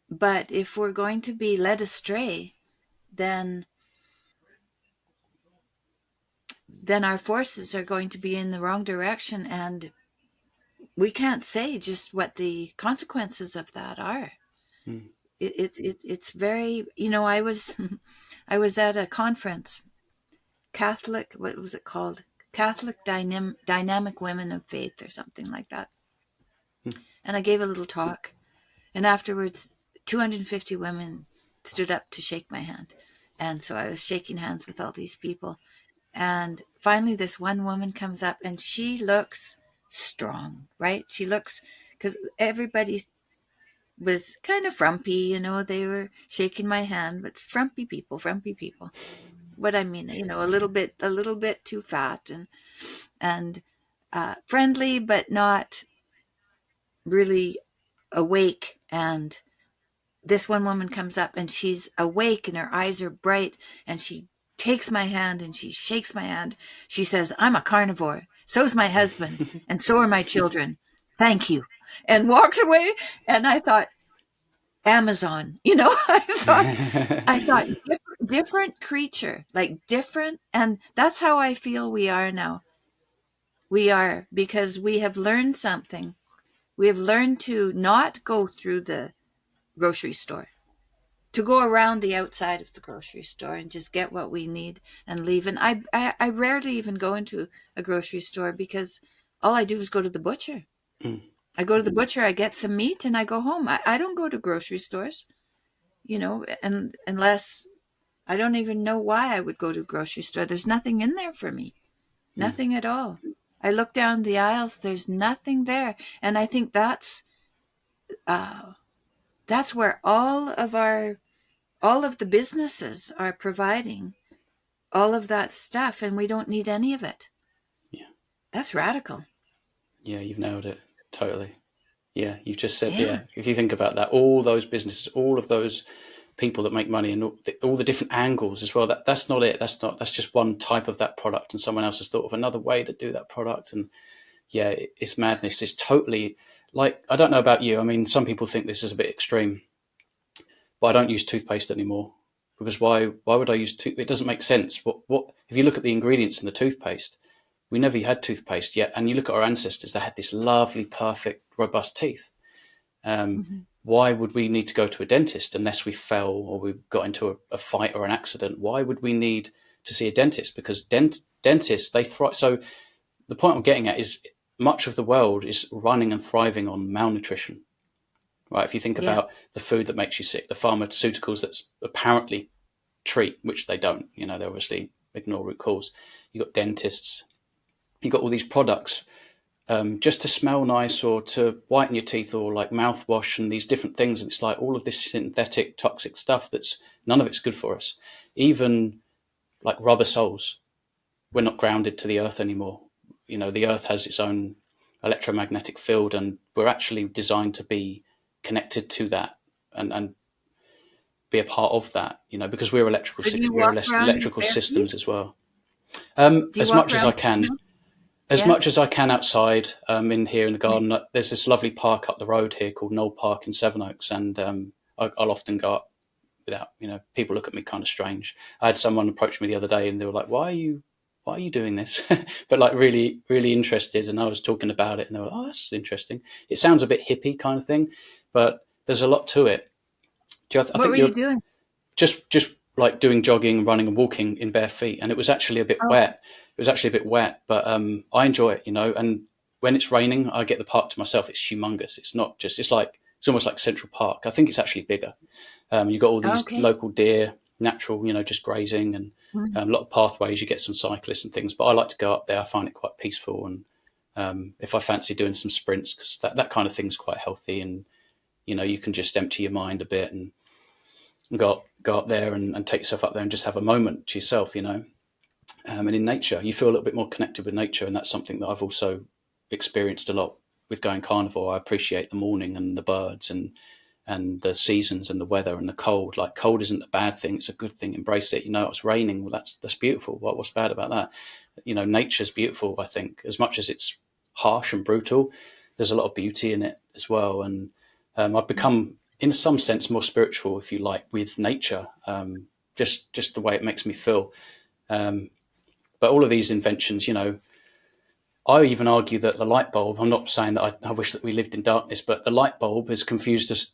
But if we're going to be led astray, then our forces are going to be in the wrong direction, and we can't say just what the consequences of that are. mm, It's very, I was I was at a conference, Catholic, what was it called? Catholic Dynamic Women of Faith or something like that. mm, And I gave a little talk, and afterwards 250 women stood up to shake my hand. And so I was shaking hands with all these people. And finally, this one woman comes up and she looks strong, right? She looks, because everybody was kind of frumpy, you know, they were shaking my hand, but frumpy people, frumpy people. What I mean, you know, a little bit too fat and friendly, but not really awake. And this one woman comes up and she's awake and her eyes are bright and she takes my hand and she shakes my hand. She says, "I'm a carnivore. So's my husband and so are my children. Thank you." And walks away. And I thought, Amazon, you know, I thought different creature, like different. And that's how I feel we are now. We are, because we have learned something. We have learned to not go through the grocery store, to go around the outside of the grocery store and just get what we need and leave. And I rarely even go into a grocery store because all I do is go to the butcher. Mm. I go to the butcher, I get some meat, and I go home. I don't go to grocery stores, you know, and unless I don't even know why I would go to a grocery store. There's nothing in there for me, Mm. nothing at all. I look down the aisles, there's nothing there. And I think that's where all of the businesses are providing all of that stuff, and we don't need any of it. Yeah. That's radical. Yeah, you've nailed it. Totally. Yeah, you've just said, Yeah. yeah, if you think about that, all those businesses, all of those people that make money and all the different angles as well, that's not it. That's just one type of that product and someone else has thought of another way to do that product. And yeah, it's madness. It's totally like, I don't know about you. I mean, some people think this is a bit extreme, but I don't use toothpaste anymore because why would I use it doesn't make sense. What if you look at the ingredients in the toothpaste, we never had toothpaste yet. And you look at our ancestors, they had this lovely, perfect, robust teeth. Mm-hmm. Why would we need to go to a dentist unless we fell or we got into a fight or an accident? Why would we need to see a dentist? Because dentists, they thrive. So the point I'm getting at is much of the world is running and thriving on malnutrition, right? If you think Yeah. about the food that makes you sick, the pharmaceuticals that apparently treat, which they don't, you know, they obviously ignore root cause. You've got dentists, you've got all these products just to smell nice or to whiten your teeth or like mouthwash and these different things. And it's like all of this synthetic toxic stuff that's none of it's good for us. Even like rubber soles, we're not grounded to the earth anymore. You know, the earth has its own electromagnetic field and we're actually designed to be connected to that and be a part of that, you know, because we're So do you walk around with electrical bare feet? systems as well. Do you As walk much as around I with can, heels? as Yeah. much as I can outside, in here in the garden. There's this lovely park up the road here called Knoll Park in Sevenoaks, and I'll often go up without, you know, people look at me kind of strange. I had someone approach me the other day, and they were like, why are you doing this?" But like really, really interested. And I was talking about it, and they were like, "Oh, that's interesting. It sounds a bit hippie kind of thing, but there's a lot to it." I What think were you you're doing? just like doing jogging, running, and walking in bare feet, and it was actually a bit Oh, wet. It was actually a bit wet, but I enjoy it, you know. And when it's raining, I get the park to myself. It's humongous. It's not just. It's almost like Central Park. I think it's actually bigger. You've got all these okay. local deer, natural, you know, just grazing, and Mhm. a lot of pathways. You get some cyclists and things, but I like to go up there. I find it quite peaceful, and if I fancy doing some sprints, because that kind of thing's quite healthy, and you know, you can just empty your mind a bit and go up there and take yourself up there and just have a moment to yourself, you know. And in nature, you feel a little bit more connected with nature, and that's something that I've also experienced a lot with going carnivore. I appreciate the morning and the birds and the seasons and the weather and the cold. Like cold isn't a bad thing; it's a good thing. Embrace it. You know, it's raining. Well, that's beautiful. What's bad about that? You know, nature's beautiful. I think as much as it's harsh and brutal, there's a lot of beauty in it as well. And I've become, in some sense, more spiritual, if you like, with nature. Just the way it makes me feel. Um, but all of these inventions, you know, I even argue that the light bulb, I'm not saying that I wish that we lived in darkness, but the light bulb has confused us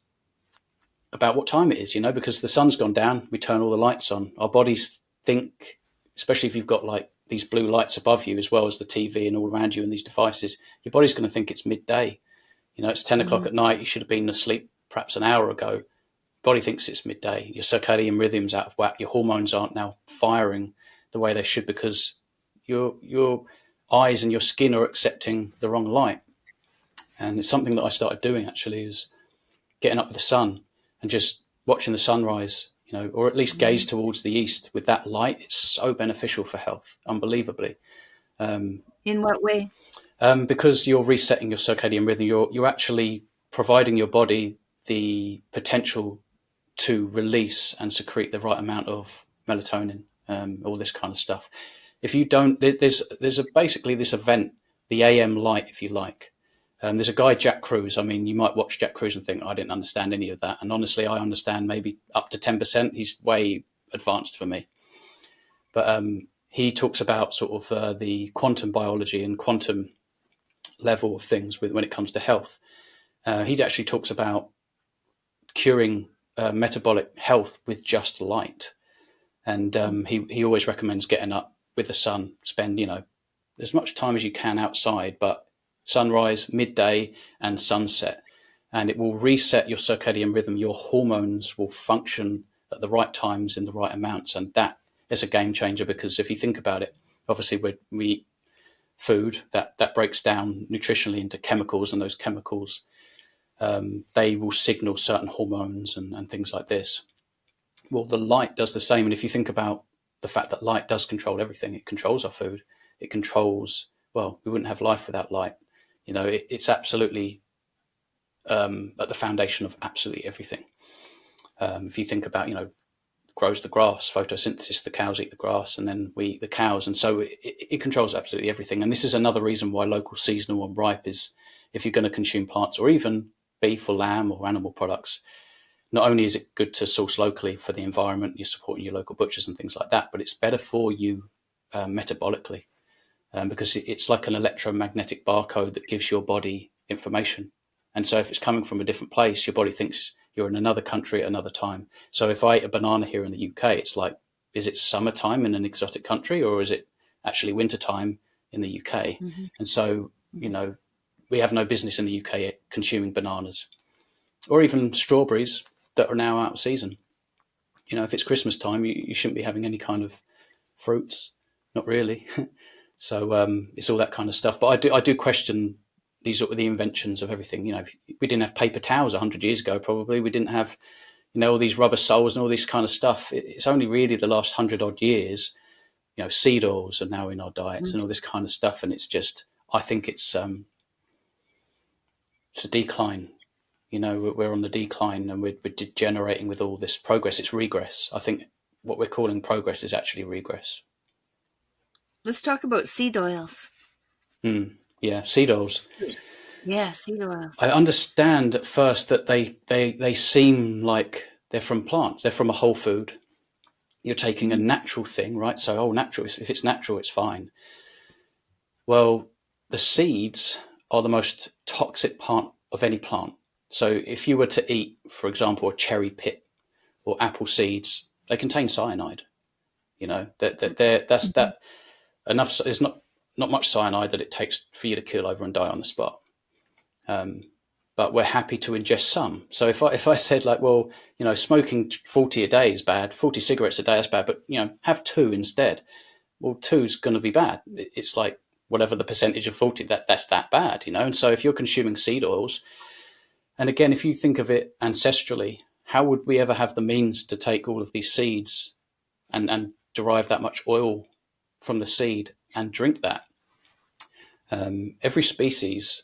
about what time it is, you know, because the sun's gone down, we turn all the lights on. Our bodies think, especially if you've got like these blue lights above you, as well as the TV and all around you and these devices, your body's going to think it's midday. You know, it's 10 o'clock Mhm. at night, you should have been asleep perhaps an hour ago. body thinks it's midday. Your circadian rhythm's out of whack. Your hormones aren't now firing the way they should because your eyes and your skin are accepting the wrong light. And it's something that I started doing actually, is getting up with the sun and just watching the sunrise, or at least gaze towards the east with that light. It's so beneficial for health, unbelievably. In what way? Because you're resetting your circadian rhythm, you're actually providing your body the potential to release and secrete the right amount of melatonin, all this kind of stuff. If you don't, there's basically this event, the AM light, if you like. There's a guy, Jack Kruse. I mean, you might watch Jack Kruse and think, I didn't understand any of that. And honestly, I understand maybe up to 10%. He's way advanced for me. But he talks about sort of the quantum biology and quantum level of things when it comes to health. He actually talks about curing metabolic health with just light. And he always recommends getting up with the sun, spend, as much time as you can outside, but sunrise, midday, and sunset. And it will reset your circadian rhythm. Your hormones will function at the right times in the right amounts. And that is a game changer, because if you think about it, obviously we eat food that breaks down nutritionally into chemicals, and those chemicals, they will signal certain hormones and things like this. Well, the light does the same. And if you think about the fact that light does control everything, it controls our food. It controls, well, we wouldn't have life without light. It's absolutely at the foundation of absolutely everything. If you think about, grows the grass, photosynthesis, the cows eat the grass, and then we eat the cows. And so it controls absolutely everything. And this is another reason why local, seasonal, and ripe is, if you're going to consume plants or even beef or lamb or animal products, not only is it good to source locally for the environment, you're supporting your local butchers and things like that, but it's better for you metabolically, because it's like an electromagnetic barcode that gives your body information. And so if it's coming from a different place, your body thinks you're in another country at another time. So if I eat a banana here in the UK, it's like, is it summertime in an exotic country, or is it actually wintertime in the UK? Mm-hmm. And so, we have no business in the UK consuming bananas or even strawberries that are now out of season. If it's Christmas time, you shouldn't be having any kind of fruits, not really. So it's all that kind of stuff. But I do question these the inventions of everything. We didn't have paper towels 100 years ago, probably. We didn't have, all these rubber soles and all this kind of stuff. It's only really the last 100 odd years, seed oils are now in our diets and all this kind of stuff. And it's just, I think it's a decline. We're on the decline, and we're degenerating with all this progress. It's regress. I think what we're calling progress is actually regress. Let's talk about seed oils. Yeah, seed oils. Yeah, seed oils. I understand at first that they seem like they're from plants. They're from a whole food. You're taking a natural thing, right? So, natural. If it's natural, it's fine. Well, the seeds are the most toxic part of any plant. So if you were to eat, for example, a cherry pit or apple seeds, they contain cyanide. That enough. There's not much cyanide that it takes for you to keel over and die on the spot. But we're happy to ingest some. So if I said like, well, smoking 40 a day is bad, 40 cigarettes a day is bad, but have 2 instead. Well, 2's going to be bad. It's like whatever the percentage of 40, that's that bad, And so if you're consuming seed oils, and again, if you think of it ancestrally, how would we ever have the means to take all of these seeds and derive that much oil from the seed and drink that? Every species,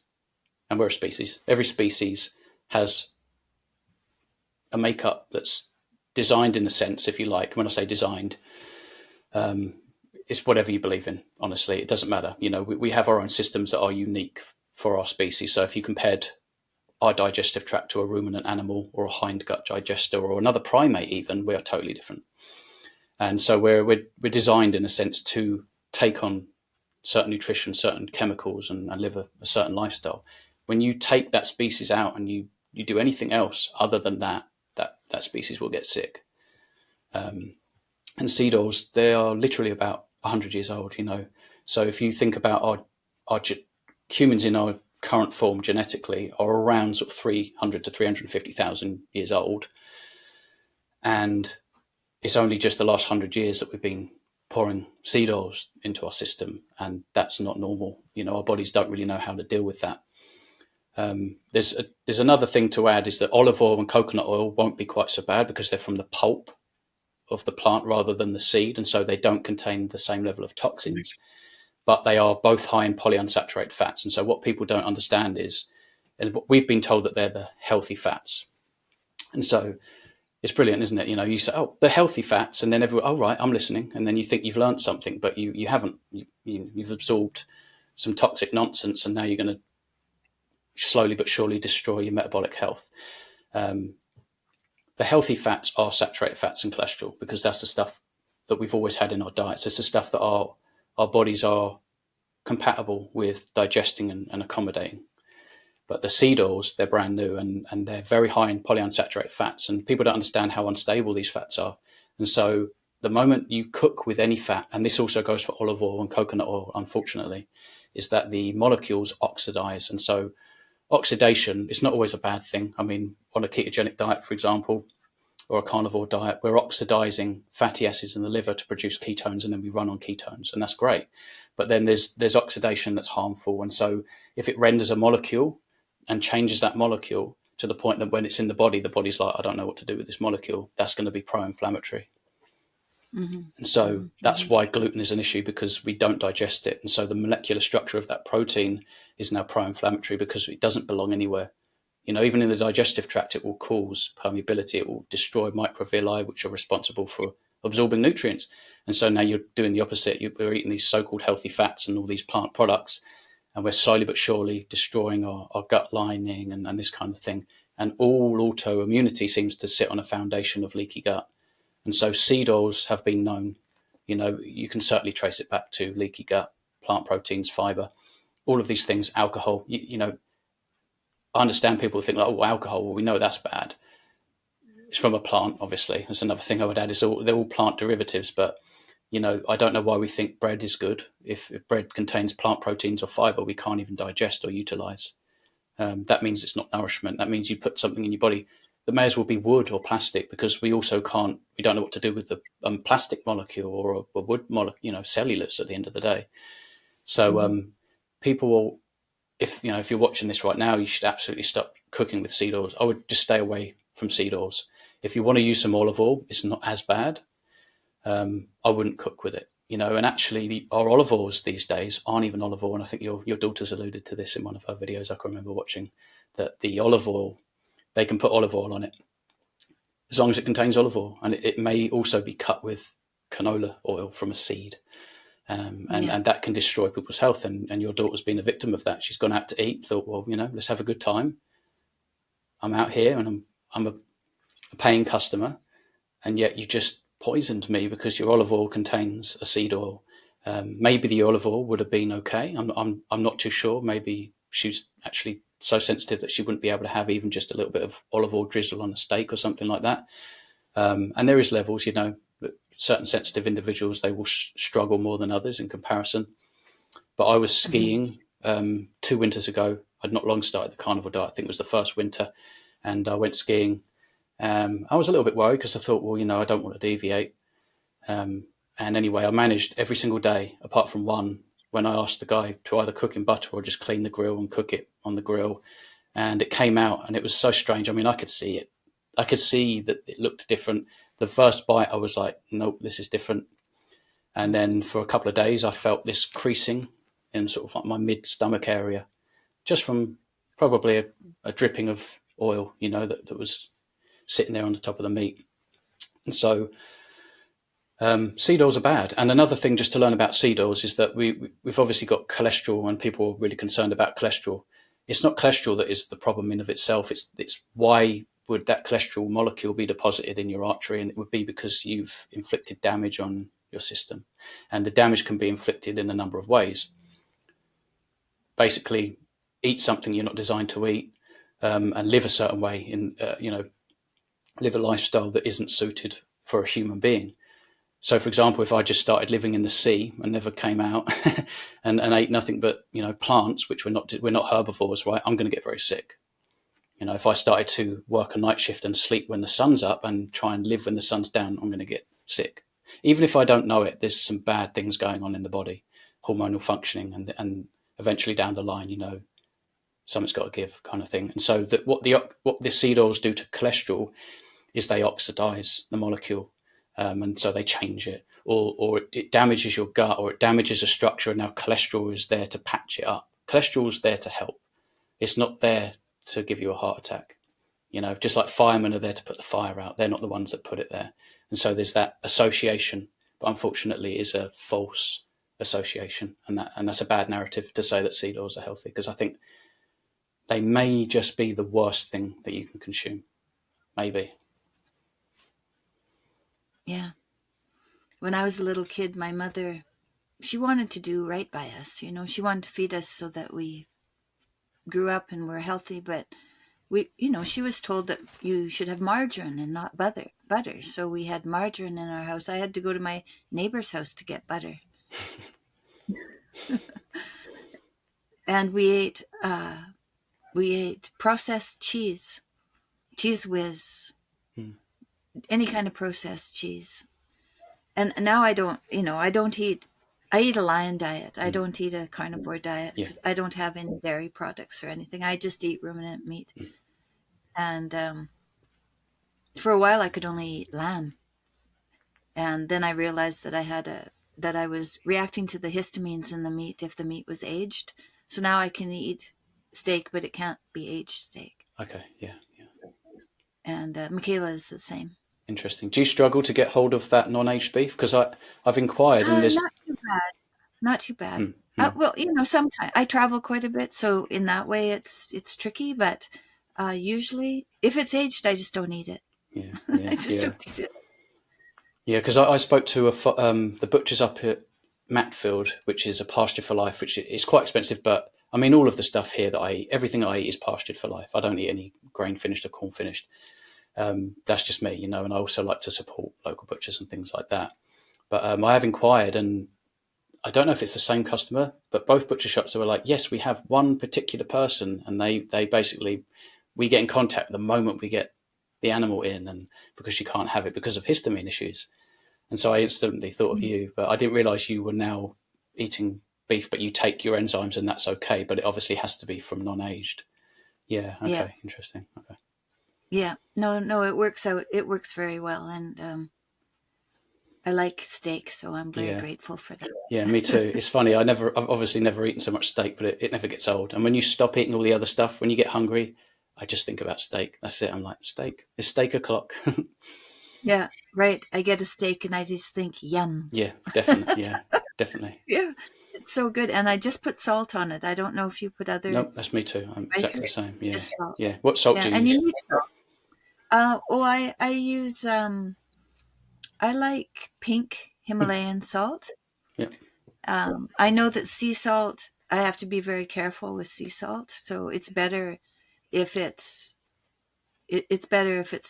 and we're a species, every species has a makeup that's designed in a sense, if you like. When I say designed, it's whatever you believe in, honestly. It doesn't matter. We have our own systems that are unique for our species. So if you compared our digestive tract to a ruminant animal or a hindgut digester or another primate even, we are totally different. And so we're designed in a sense to take on certain nutrition, certain chemicals, and live a certain lifestyle. When you take that species out and you do anything else other than that species will get sick. And seed oils, they are literally about 100 years old, So if you think about our humans in our current form genetically are around sort of 300 to 350,000 years old. And it's only just the last 100 years that we've been pouring seed oils into our system, and that's not normal. Our bodies don't really know how to deal with that. There's another thing to add, is that olive oil and coconut oil won't be quite so bad because they're from the pulp of the plant rather than the seed, and so they don't contain the same level of toxins, but they are both high in polyunsaturated fats. And so what people don't understand is, and we've been told that they're the healthy fats. And so it's brilliant, isn't it? You say, oh, the healthy fats, and then everyone, oh, right, I'm listening. And then you think you've learned something, but you haven't. You've absorbed some toxic nonsense, and now you're going to slowly but surely destroy your metabolic health. The healthy fats are saturated fats and cholesterol, because that's the stuff that we've always had in our diets. It's the stuff that our bodies are compatible with digesting and accommodating. But the seed oils, they're brand new, and they're very high in polyunsaturated fats, and people don't understand how unstable these fats are. And so the moment you cook with any fat, and this also goes for olive oil and coconut oil, unfortunately, is that the molecules oxidize. And so oxidation is not always a bad thing. I mean, on a ketogenic diet, for example, or a carnivore diet, we're oxidizing fatty acids in the liver to produce ketones, and then we run on ketones, and that's great. But then there's oxidation that's harmful. And so if it renders a molecule and changes that molecule to the point that when it's in the body's like, I don't know what to do with this molecule, that's going to be pro-inflammatory. Mm-hmm. And so that's why gluten is an issue, because we don't digest it. And so the molecular structure of that protein is now pro-inflammatory because it doesn't belong anywhere. Even in the digestive tract, it will cause permeability. It will destroy microvilli, which are responsible for absorbing nutrients. And so now you're doing the opposite. We're eating these so-called healthy fats and all these plant products, and we're slowly but surely destroying our gut lining and this kind of thing. And all autoimmunity seems to sit on a foundation of leaky gut. And so seed oils have been known, you can certainly trace it back to leaky gut, plant proteins, fiber, all of these things, alcohol. I understand people think like, oh, alcohol, well, we know that's bad. It's from a plant, obviously. That's another thing I would add, is they're all plant derivatives, but I don't know why we think bread is good. If bread contains plant proteins or fiber we can't even digest or utilize, that means it's not nourishment. That means you put something in your body that may as well be wood or plastic, because we don't know what to do with the plastic molecule or a wood molecule, cellulose at the end of the day. So people will, if you're watching this right now, you should absolutely stop cooking with seed oils. I would just stay away from seed oils. If you want to use some olive oil, it's not as bad. I wouldn't cook with it, and actually our olive oils these days aren't even olive oil. And I think your daughter's alluded to this in one of her videos. I can remember watching that the olive oil, they can put olive oil on it as long as it contains olive oil. And it may also be cut with canola oil from a seed. And that can destroy people's health. And your daughter's been a victim of that. She's gone out to eat, thought, well, let's have a good time. I'm out here and I'm a paying customer, and yet you just poisoned me because your olive oil contains a seed oil. Maybe the olive oil would have been okay. I'm not too sure. Maybe she's actually so sensitive that she wouldn't be able to have even just a little bit of olive oil drizzle on a steak or something like that. And there is levels, certain sensitive individuals, they will struggle more than others in comparison. But I was skiing 2 winters ago. I'd not long started the carnivore diet. I think it was the first winter, and I went skiing. I was a little bit worried because I thought, well, I don't want to deviate. And anyway, I managed every single day, apart from one, when I asked the guy to either cook in butter or just clean the grill and cook it on the grill. And it came out, and it was so strange. I mean, I could see it. I could see that it looked different. The first bite, I was like, nope, this is different. And then for a couple of days, I felt this creasing in sort of like my mid-stomach area, just from probably a dripping of oil, that was sitting there on the top of the meat. And so seed oils are bad. And another thing just to learn about seed oils is that we've obviously got cholesterol, and people are really concerned about cholesterol. It's not cholesterol that is the problem in of itself. It's why would that cholesterol molecule be deposited in your artery? And it would be because you've inflicted damage on your system. And the damage can be inflicted in a number of ways. Basically, eat something you're not designed to eat, and live a certain way, live a lifestyle that isn't suited for a human being. So, for example, if I just started living in the sea and never came out and ate nothing but plants, which we're not herbivores, right? I'm going to get very sick. If I started to work a night shift and sleep when the sun's up and try and live when the sun's down, I'm going to get sick. Even if I don't know it, there's some bad things going on in the body, hormonal functioning, and eventually down the line, something's got to give, kind of thing. And so what the seed oils do to cholesterol is they oxidize the molecule, and so they change it, or it damages your gut, or it damages a structure, and now cholesterol is there to patch it up. Cholesterol is there to help. It's not there to give you a heart attack. Just like firemen are there to put the fire out, they're not the ones that put it there. And so there's that association, but unfortunately it is a false association, and that's a bad narrative to say that seed oils are healthy, because I think they may just be the worst thing that you can consume. Maybe. Yeah. When I was a little kid, my mother, she wanted to do right by us. She wanted to feed us so that we grew up and were healthy, but she was told that you should have margarine and not butter. So we had margarine in our house. I had to go to my neighbor's house to get butter. And we ate processed cheese, Cheese Whiz, any kind of processed cheese. And now I don't eat. I eat a lion diet. I don't eat a carnivore diet because I don't have any dairy products or anything. I just eat ruminant meat. And for a while, I could only eat lamb. And then I realized that I was reacting to the histamines in the meat if the meat was aged. So now I can eat steak, but it can't be aged steak. Okay, yeah. And Mikhaila is the same. Interesting. Do you struggle to get hold of that non-aged beef? Because I've inquired, and there's Not too bad. Not too bad. Well, sometimes I travel quite a bit, so in that way it's tricky. But usually, if it's aged, I just don't eat it. Yeah, I just don't eat it. Yeah, because I spoke to the butchers up at Matfield, which is a pasture for life, which is quite expensive. But I mean, all of the stuff here that I eat, everything I eat is pastured for life. I don't eat any grain finished or corn finished. That's just me, and I also like to support local butchers and things like that. But I have inquired, and I don't know if it's the same customer, but both butcher shops were like, yes, we have one particular person, and they basically, we get in contact the moment we get the animal in, and because she can't have it because of histamine issues. And so I instantly thought of you, but I didn't realize you were now eating beef, but you take your enzymes and that's okay, but it obviously has to be from non-aged. Yeah. Okay. Yeah. Interesting. Okay. Yeah. No, it works out. It works very well. And I like steak, so I'm very grateful for that. Yeah, me too. It's funny. I've obviously never eaten so much steak, but it never gets old. And when you stop eating all the other stuff, when you get hungry, I just think about steak. That's it. I'm like, steak. It's steak o'clock. Yeah, right. I get a steak and I just think, yum. Yeah, definitely. Yeah, definitely. Yeah, it's so good. And I just put salt on it. I don't know if you put other... Nope, that's me too. I'm exactly the same. Yeah. Just salt. Yeah. What salt do you and use? you need salt. I use... I like pink Himalayan salt. Yeah. I know that sea salt, I have to be very careful with sea salt. So it's better if it's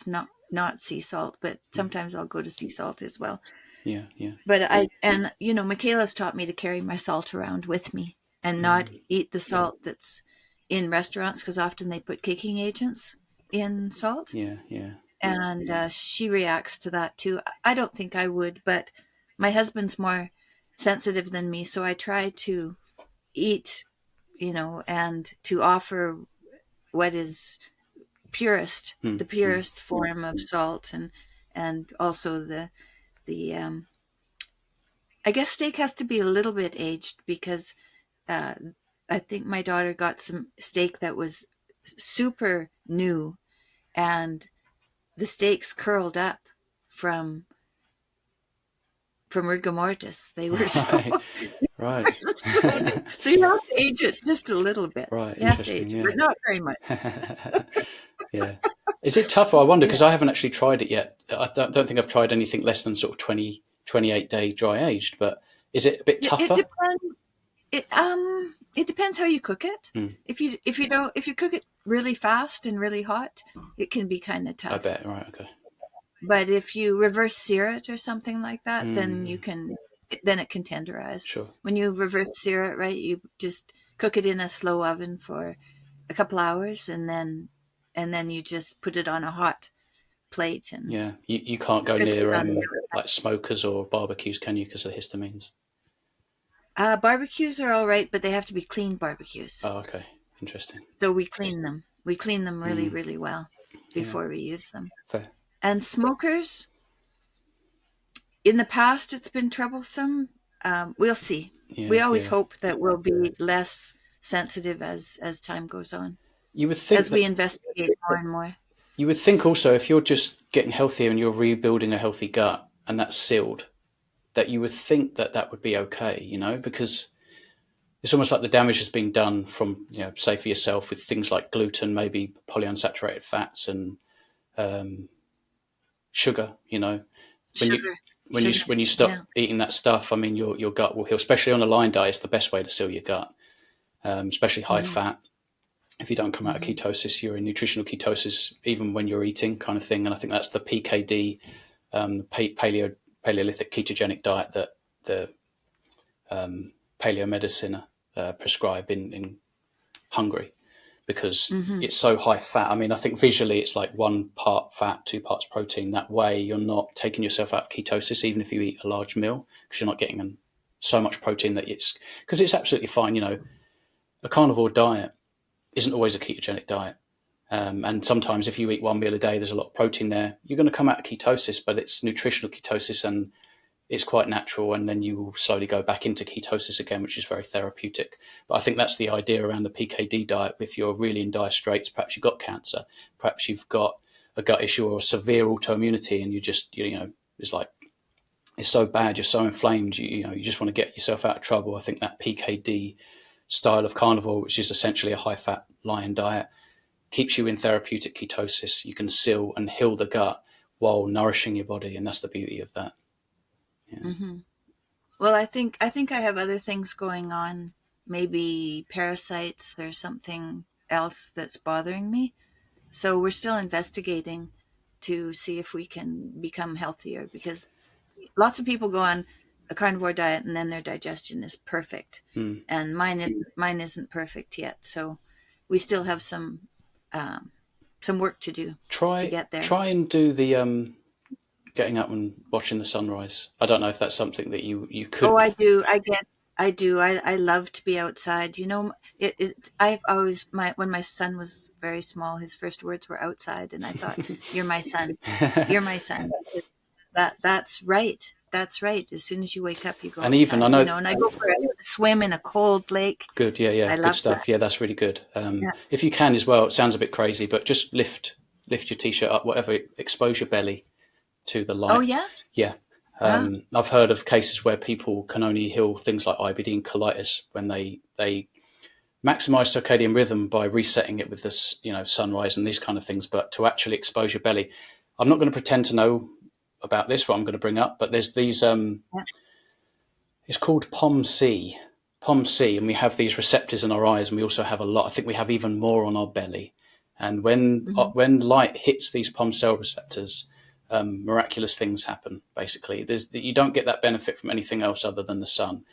not sea salt, but sometimes I'll go to sea salt as well. Yeah. But Mikhaila's taught me to carry my salt around with me and not eat the salt that's in restaurants, because often they put caking agents in salt. Yeah. And she reacts to that too. I don't think I would, but my husband's more sensitive than me, so I try to eat, and to offer what is purest, the purest form of salt, and also the I guess steak has to be a little bit aged, because I think my daughter got some steak that was super new, and the steaks curled up from rigor mortis. They were right. So you have to age it just a little bit. Right. You have to age it, but not very much. Yeah. Is it tougher? I wonder, because I haven't actually tried it yet. I don't think I've tried anything less than sort of 28-day dry aged, but is it a bit tougher? It depends. It depends how you cook it. If you cook it really fast and really hot, it can be kind of tough. I bet. Right. Okay. But if you reverse sear it or something like that, then it can tenderize. Sure. When you reverse sear it, right, you just cook it in a slow oven for a couple hours, and then and then you just put it on a hot plate and Yeah, you can't go crisp it near on. like smokers or barbecues, can you? Because of histamines. Barbecues are all right, but they have to be clean barbecues. Oh, okay, interesting. So we clean them. We clean them really, Mm, really well yeah, before we use them. fair. And smokers, in the past, it's been troublesome. We'll see. We Yeah, always yeah. hope that we'll be less sensitive as time goes on, You would think as we that investigate more and more. you would think also if you're just getting healthier and you're rebuilding a healthy gut and that's sealed, that you would think that that would be okay, because it's almost like the damage has been done from, say for yourself with things like gluten, maybe polyunsaturated fats and um, sugar. When you Sugar, when you sugar. when you Yeah. stop eating that stuff, I mean, your gut will heal. Especially on a line diet, it's the best way to seal your gut. Especially high Hmm. fat. If you don't come out of Hmm. ketosis, you're in nutritional ketosis even when you're eating, kind of thing. And I think that's the PKD, Paleolithic ketogenic diet that the paleomedicine prescribe in Hungary, because Hmm. it's so high fat. I mean, I think visually it's like 1 part fat, 2 parts protein. That way you're not taking yourself out of ketosis, even if you eat a large meal, because you're not getting so much protein that because it's absolutely fine. A carnivore diet isn't always a ketogenic diet. And sometimes if you eat 1 meal a day, there's a lot of protein there. You're going to come out of ketosis, but it's nutritional ketosis and it's quite natural, and then you will slowly go back into ketosis again, which is very therapeutic. But I think that's the idea around the PKD diet. If you're really in dire straits, perhaps you've got cancer, perhaps you've got a gut issue or a severe autoimmunity, and it's like it's so bad, you're so inflamed, you just want to get yourself out of trouble. I think that PKD style of carnivore, which is essentially a high fat lion diet, keeps you in therapeutic ketosis. You can seal and heal the gut while nourishing your body, and that's the beauty of that. Yeah. Hmm. Well, I think I have other things going on, maybe parasites or something else that's bothering me. So we're still investigating to see if we can become healthier, because lots of people go on a carnivore diet and then their digestion is perfect, Hmm. and mine isn't perfect yet. So we still have um, some work to do to Try get there. try and do the getting up and watching the sunrise. I don't know if that's something that you Oh, could. I do. I do. I love to be outside. I've always, when my son was very small, his first words were outside, and I thought, "You're my son. You're my son." That's right. That's right. As soon as you wake up, you go And even I outside. know, And I go for a swim in a cold lake. good, yeah, yeah, I good love that. stuff. Yeah, that's really good. Yeah. If you can as well, it sounds a bit crazy, but just lift your t-shirt up, whatever, expose your belly to the Oh light. yeah. Yeah. Wow. I've heard of cases where people can only heal things like IBD and colitis when they maximize circadian rhythm by resetting it with this, sunrise and these kind of things. But to actually expose your belly, I'm not going to pretend to know about this, what I'm going to bring up, but there's these. Yeah. It's called POM C, and we have these receptors in our eyes, and we also have a lot. I think we have even more on our belly. And Hmm. when light hits these POM cell receptors, miraculous things happen. Basically, you don't get that benefit from anything else other than the sun.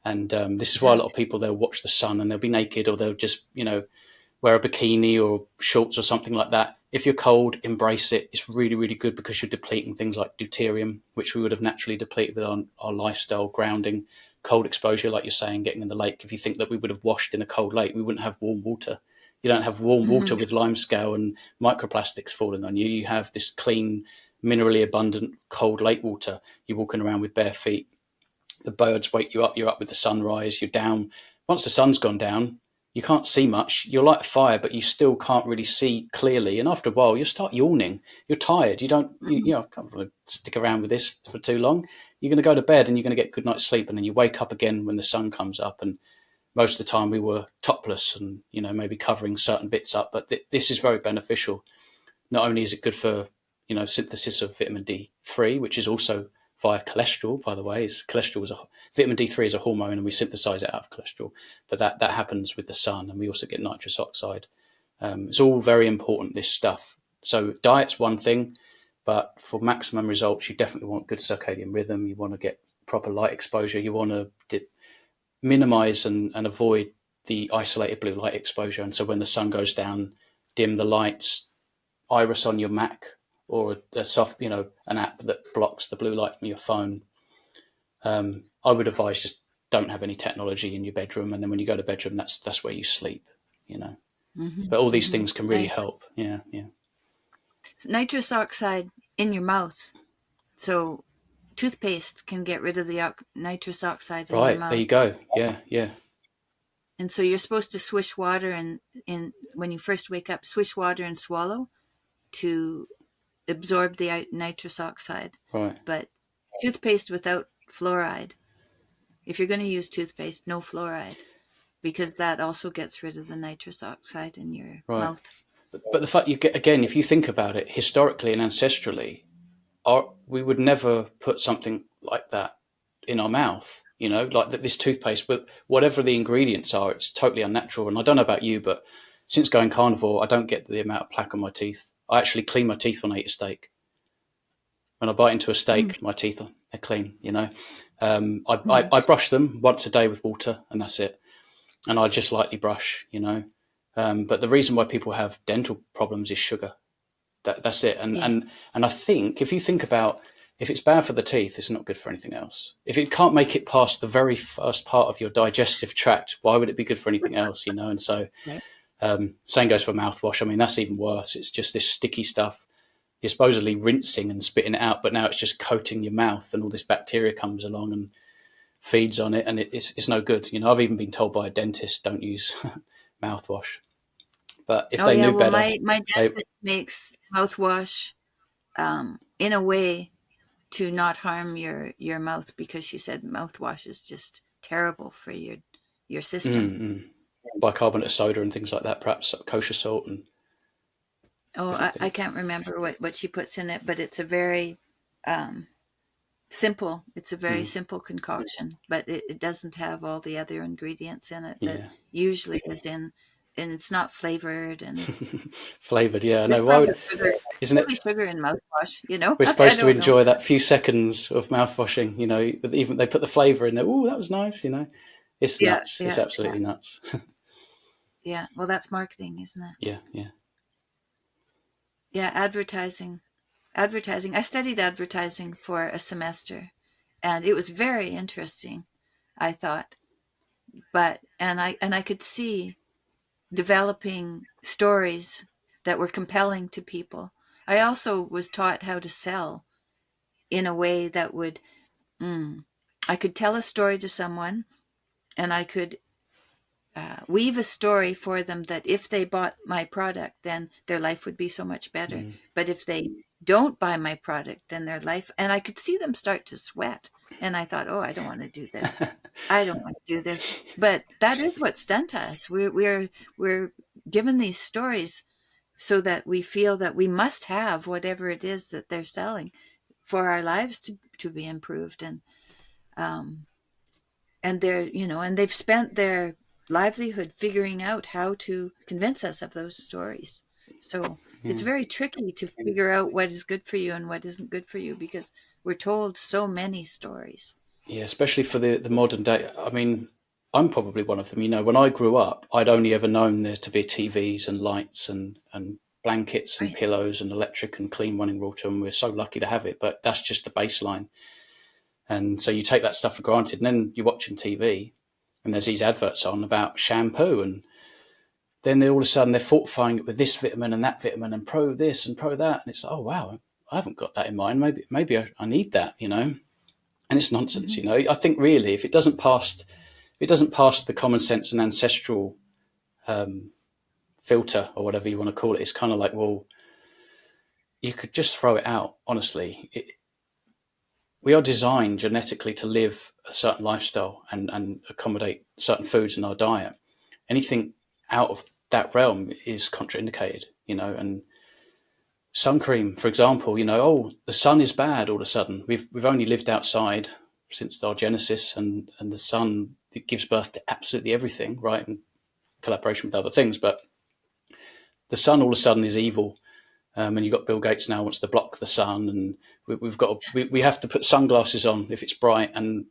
And this is why a lot of people, they'll watch the sun and they'll be naked, or they'll just wear a bikini or shorts or something like that. If you're cold, embrace it. It's really, really good because you're depleting things like deuterium, which we would have naturally depleted with our lifestyle, grounding, cold exposure, like you're saying, getting in the lake. If you think that we would have washed in a cold lake, we wouldn't have warm water. You don't have warm water Hmm. with limescale and microplastics falling on you. You have this clean, minerally abundant, cold lake water. You're walking around with bare feet. The birds wake you up. You're up with the sunrise. You're down. Once the sun's gone down, you can't see much. You'll light a fire, but you still can't really see clearly. And after a while, you'll start yawning. You're tired. You don't, can't really stick around with this for too long. You're going to go to bed and you're going to get a good night's sleep. And then you wake up again when the sun comes up. And most of the time we were topless and, maybe covering certain bits up. But this is very beneficial. Not only is it good for, synthesis of vitamin D3, which is also via cholesterol, by the way. Vitamin D3 is a hormone and we synthesize it out of cholesterol. But that happens with the sun, and we also get nitrous oxide. It's all very important, this stuff. So diet's one thing, but for maximum results, you definitely want good circadian rhythm. You want to get proper light exposure. You want to minimize and avoid the isolated blue light exposure. And so when the sun goes down, dim the lights, iris on your Mac, or a soft, an app that blocks the blue light from your phone. I would advise just don't have any technology in your bedroom, and then when you go to bedroom, that's where you sleep. Mm-hmm, But all these mm-hmm. things can really help. Yeah, yeah. Nitrous oxide in your mouth. So toothpaste can get rid of the nitrous oxide in your Right, there you mouth. go. Yeah, yeah. And so you're supposed to swish water and in when you first wake up, swish water and swallow to absorb the nitrous oxide. Right, But toothpaste without fluoride. If you're going to use toothpaste, no fluoride, because that also gets rid of the nitrous oxide in your right. mouth. But the fact you get, again, if you think about it, historically and ancestrally, we would never put something like that in our mouth. Like this toothpaste, but whatever the ingredients are, it's totally unnatural. And I don't know about you, but since going carnivore, I don't get the amount of plaque on my teeth. I actually clean my teeth when I eat a steak. When I bite into a Mm. steak, my teeth are clean. Mm. I brush them once a day with water, and that's it. And I just lightly brush. But the reason why people have dental problems is sugar. That's it. And Yes. and and I think if you think about, if it's bad for the teeth, it's not good for anything else. If it can't make it past the very first part of your digestive tract, why would it be good for anything else? And so Right. same goes for mouthwash. I mean, that's even worse. It's just this sticky stuff. You're supposedly rinsing and spitting it out, but now it's just coating your mouth, and all this bacteria comes along and feeds on it, and it's no good. I've even been told by a dentist, don't use mouthwash. But if Oh they yeah. knew Well, better, my they dentist makes mouthwash in a way to not harm your mouth, because she said mouthwash is just terrible for your system. bicarbonate of soda and things like that, perhaps kosher salt and Oh, different I things. can't remember what she puts in it, but it's a very um, simple. It's a very Mm, simple concoction, but it doesn't have all the other ingredients in it that yeah. usually is in, and it's not flavored. And Flavored, yeah. there's No, why probably would, sugar. There's isn't it? probably sugar in mouthwash. We're I supposed to don't know. enjoy that few seconds of mouthwashing, but even they put the flavour in there. Oh, that was nice. It's Yeah, nuts. It's yeah, yeah, absolutely nuts. yeah. Well, that's marketing, isn't it? Yeah, yeah. Yeah, advertising. Advertising. I studied advertising for a semester, and it was very interesting, I thought. But and I could see developing stories that were compelling to people. I also was taught how to sell in a way that would I could tell a story to someone, and I could weave a story for them that if they bought my product, then their life would be so much better. Mm. But if they don't buy my product, then their life, and I could see them start to sweat. And I thought, oh, I don't want to do this. I don't want to do this. But that is what's done to us. We're given these stories so that we feel that we must have whatever it is that they're selling for our lives to be improved. Um, and and they've spent their livelihood figuring out how to convince us of those stories. So it's Yeah. very tricky to figure out what is good for you and what isn't good for you, because we're told so many stories. Yeah, especially for the modern day. I mean, I'm probably one of them. When I grew up, I'd only ever known there to be TVs and lights and blankets and Right. pillows and electric and clean running water, and we're so lucky to have it. But that's just the baseline. And so you take that stuff for granted, and then you're watching TV, and there's these adverts on about shampoo, and then all of a sudden they're fortifying it with this vitamin and that vitamin and pro this and pro that, and it's like, oh wow, I haven't got that in mind. Maybe I need that. And it's nonsense. Mm-hmm. I think really, if it doesn't pass the common sense and ancestral filter or whatever you want to call it, it's kind of like, well, you could just throw it out. Honestly, we are designed genetically to live a certain lifestyle and accommodate certain foods in our diet. Anything out of that realm is contraindicated. And sun cream, for example, oh, the sun is bad all of a sudden. We've only lived outside since our genesis, and the sun, it gives birth to absolutely everything, right? In collaboration with other things, but the sun all of a sudden is evil. And you've got Bill Gates now wants to block the sun, and we have to put sunglasses on if it's bright, and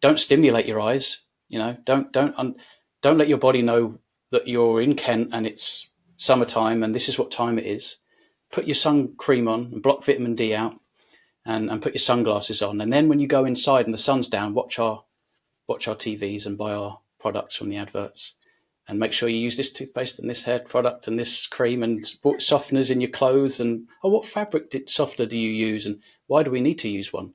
don't stimulate your eyes. Don't let your body know that you're in Kent and it's summertime and this is what time it is. put your sun cream on and block vitamin D out, and put your sunglasses on. And then when you go inside and the sun's down, watch our TVs and buy our products from the adverts. And make sure you use this toothpaste and this hair product and this cream and softeners in your clothes. And what fabric softener do you use? And why do we need to use one?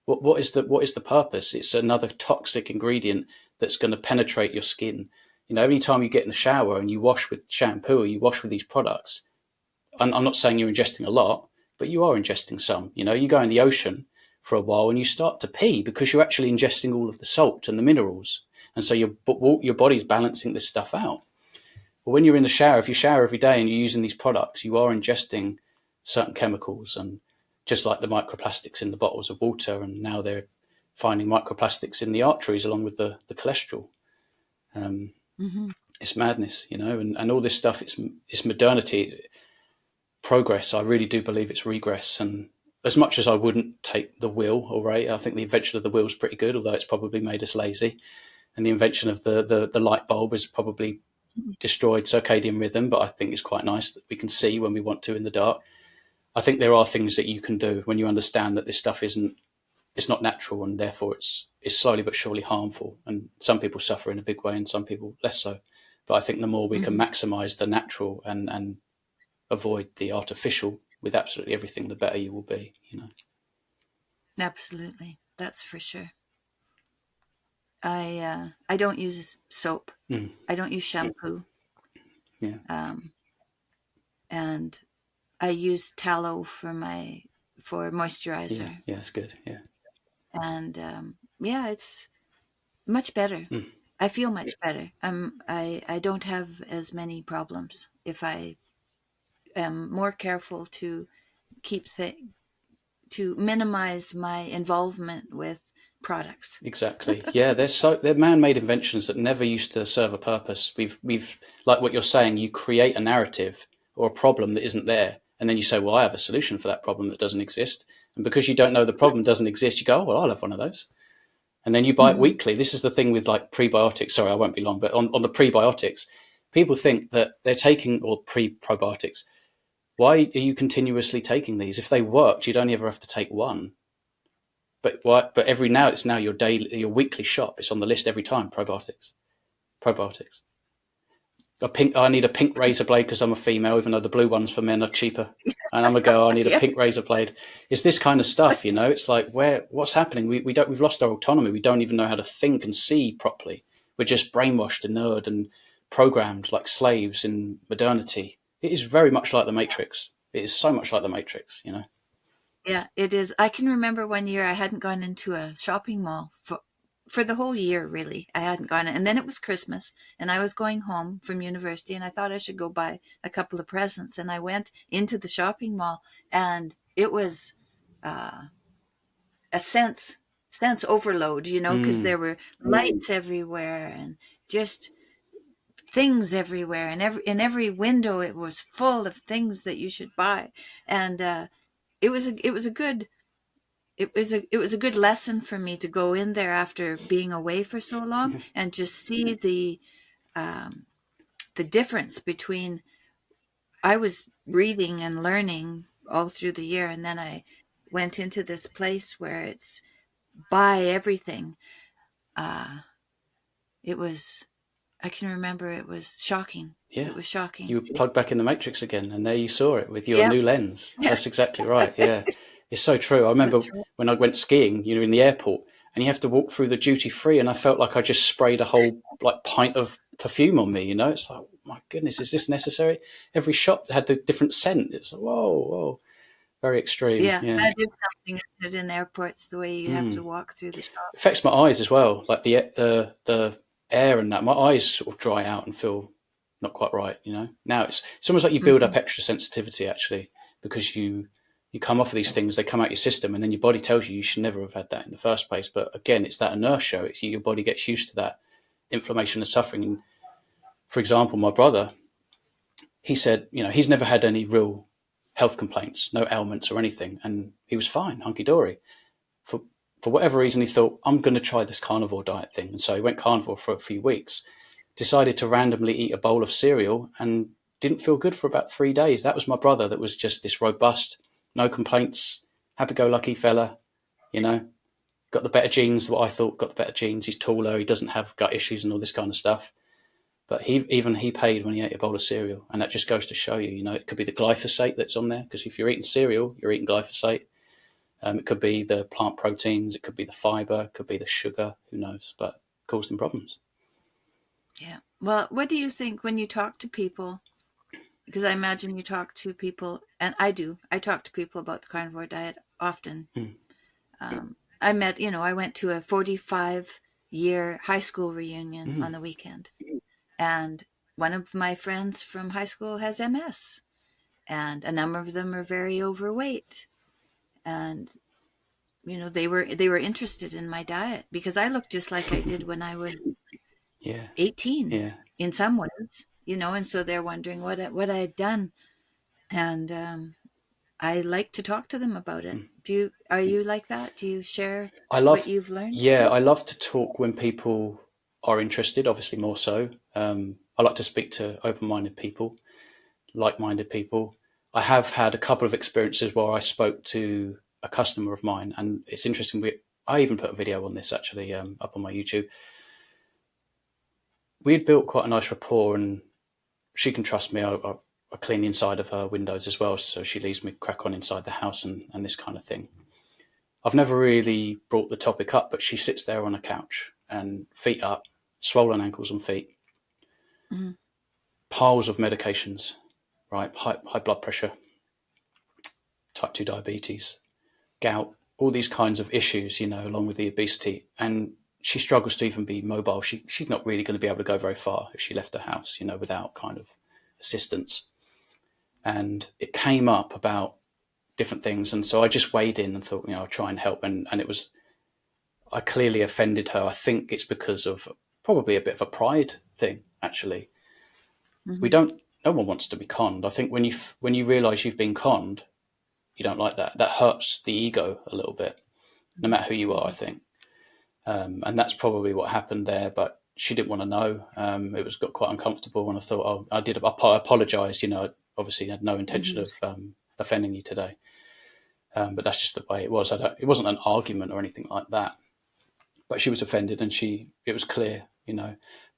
What is the purpose? It's another toxic ingredient that's going to penetrate your skin. Every time you get in the shower and you wash with shampoo or you wash with these products, I'm not saying you're ingesting a lot, but you are ingesting some. You go in the ocean for a while and you start to pee because you're actually ingesting all of the salt and the minerals. And so your body's balancing this stuff out. But when you're in the shower, if you shower every day and you're using these products, you are ingesting certain chemicals, and just like the microplastics in the bottles of water, and now they're finding microplastics in the arteries along with the cholesterol. It's madness, and all this stuff, it's modernity. Progress, I really do believe it's regress. And as much as I wouldn't take the wheel, all right, I think the invention of the wheel is pretty good, although it's probably made us lazy. And the invention of the light bulb has probably destroyed circadian rhythm, but I think it's quite nice that we can see when we want to in the dark. I think there are things that you can do when you understand that this stuff it's not natural, and therefore it's slowly but surely harmful. And some people suffer in a big way and some people less so. But I think the more we can maximize the natural and avoid the artificial with absolutely everything, the better you will be, Absolutely. That's for sure. I don't use soap. I don't use shampoo. Yeah. And I use tallow for moisturizer. Yeah, that's good. Yeah. And it's much better. I feel much better. I don't have as many problems if I am more careful to to minimize my involvement with products. Exactly. Yeah, they're man-made inventions that never used to serve a purpose. We've like what you're saying, you create a narrative or a problem that isn't there, and then you say, well, I have a solution for that problem that doesn't exist. And because you don't know the problem doesn't exist, you go, oh, well, I'll have one of those. And then you buy it weekly. This is the thing with like prebiotics. Sorry, I won't be long, but on the prebiotics, people think that they're taking, or probiotics. Why are you continuously taking these? If they worked, you'd only ever have to take one. But it's now your weekly shop. It's on the list every time. Probiotics. I need a pink razor blade because I'm a female, even though the blue ones for men are cheaper. And I'm a girl. I need a pink razor blade. It's this kind of stuff, It's like what's happening? We've lost our autonomy. We don't even know how to think and see properly. We're just brainwashed and nerd and programmed like slaves in modernity. It is very much like the Matrix. It is so much like the Matrix, Yeah, it is. I can remember one year I hadn't gone into a shopping mall for the whole year, really. I hadn't gone. And then it was Christmas and I was going home from university and I thought I should go buy a couple of presents. And I went into the shopping mall and it was a sense overload, because there were lights everywhere and just things everywhere. And in every window, it was full of things that you should buy. And it was a good lesson for me to go in there after being away for so long and just see the difference between I was reading and learning all through the year, and then I went into this place where it's buy everything. It was, I can remember it was shocking. Yeah. It was shocking. You plugged back in the Matrix again, and there you saw it with your new lens. That's exactly right. Yeah. It's so true. I remember when I went skiing, in the airport, and you have to walk through the duty free, and I felt like I just sprayed a whole pint of perfume on me. It's like, oh, my goodness, is this necessary? Every shop had a different scent. It's like, whoa, very extreme. Yeah, that is something that in airports, the way you have to walk through the shop. It affects my eyes as well, like the air and that. My eyes sort of dry out and feel not quite right. Now it's almost like you build up extra sensitivity actually, because you come off of these things, they come out your system, and then your body tells you should never have had that in the first place. But again, it's that inertia. It's your body gets used to that inflammation and suffering. And for example, my brother, he said, he's never had any real health complaints, no ailments or anything, and he was fine, hunky dory. For whatever reason, he thought, I'm going to try this carnivore diet thing, and so he went carnivore for a few weeks. Decided to randomly eat a bowl of cereal, and didn't feel good for about 3 days. That was my brother. That was just this robust, no complaints, happy-go-lucky fella, you know, got the better genes, what I thought got the better genes. He's taller, he doesn't have gut issues and all this kind of stuff. But he paid when he ate a bowl of cereal. And that just goes to show you, you know, it could be the glyphosate that's on there, because if you're eating cereal, you're eating glyphosate. It could be the plant proteins, it could be the fiber, it could be the sugar, who knows, but it caused them problems. Yeah. Well, what do you think when you talk to people? Because I imagine you talk to people, and I do. I talk to people about the carnivore diet often. Mm. I went to a 45-year high school reunion on the weekend. And one of my friends from high school has MS. And a number of them are very overweight. And, they were interested in my diet because I looked just like I did when I was Yeah, 18 yeah. in some ways, and so they're wondering what I had done. And I like to talk to them about it. Are you like that? Do you share I what love, you've learned? yeah, I love to talk when people are interested, obviously more so. I like to speak to open-minded people, like-minded people. I have had a couple of experiences where I spoke to a customer of mine, and it's interesting. I even put a video on this actually up on my YouTube. We had built quite a nice rapport, and she can trust me. I clean the inside of her windows as well, so she leaves me crack on inside the house and this kind of thing. I've never really brought the topic up, but she sits there on a couch and feet up, swollen ankles and feet, Mm-hmm. piles of medications, right? High blood pressure, type 2 diabetes, gout, all these kinds of issues, along with the obesity. And she struggles to even be mobile. She's not really going to be able to go very far if she left the house, without kind of assistance. And it came up about different things. And so I just weighed in and thought, I'll try and help. And I clearly offended her. I think it's because of probably a bit of a pride thing, actually. Mm-hmm. No one wants to be conned. I think when you realize you've been conned, you don't like that. That hurts the ego a little bit, no matter who you are, I think. And that's probably what happened there, but she didn't want to know. It got quite uncomfortable, and I thought, I apologized, obviously had no intention Mm-hmm. of offending you today. But that's just the way it was. It wasn't an argument or anything like that, but she was offended, and it was clear,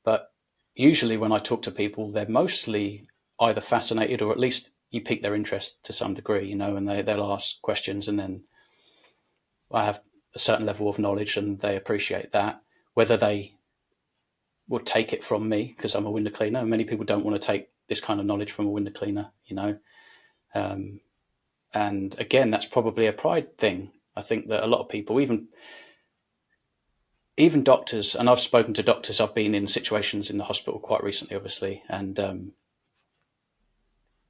but usually when I talk to people, they're mostly either fascinated or at least you pique their interest to some degree, and they'll ask questions, and then I have a certain level of knowledge and they appreciate that. Whether they would take it from me because I'm a window cleaner, many people don't want to take this kind of knowledge from a window cleaner, and again, that's probably a pride thing. I think that a lot of people, even doctors, and I've spoken to doctors, I've been in situations in the hospital quite recently, obviously, and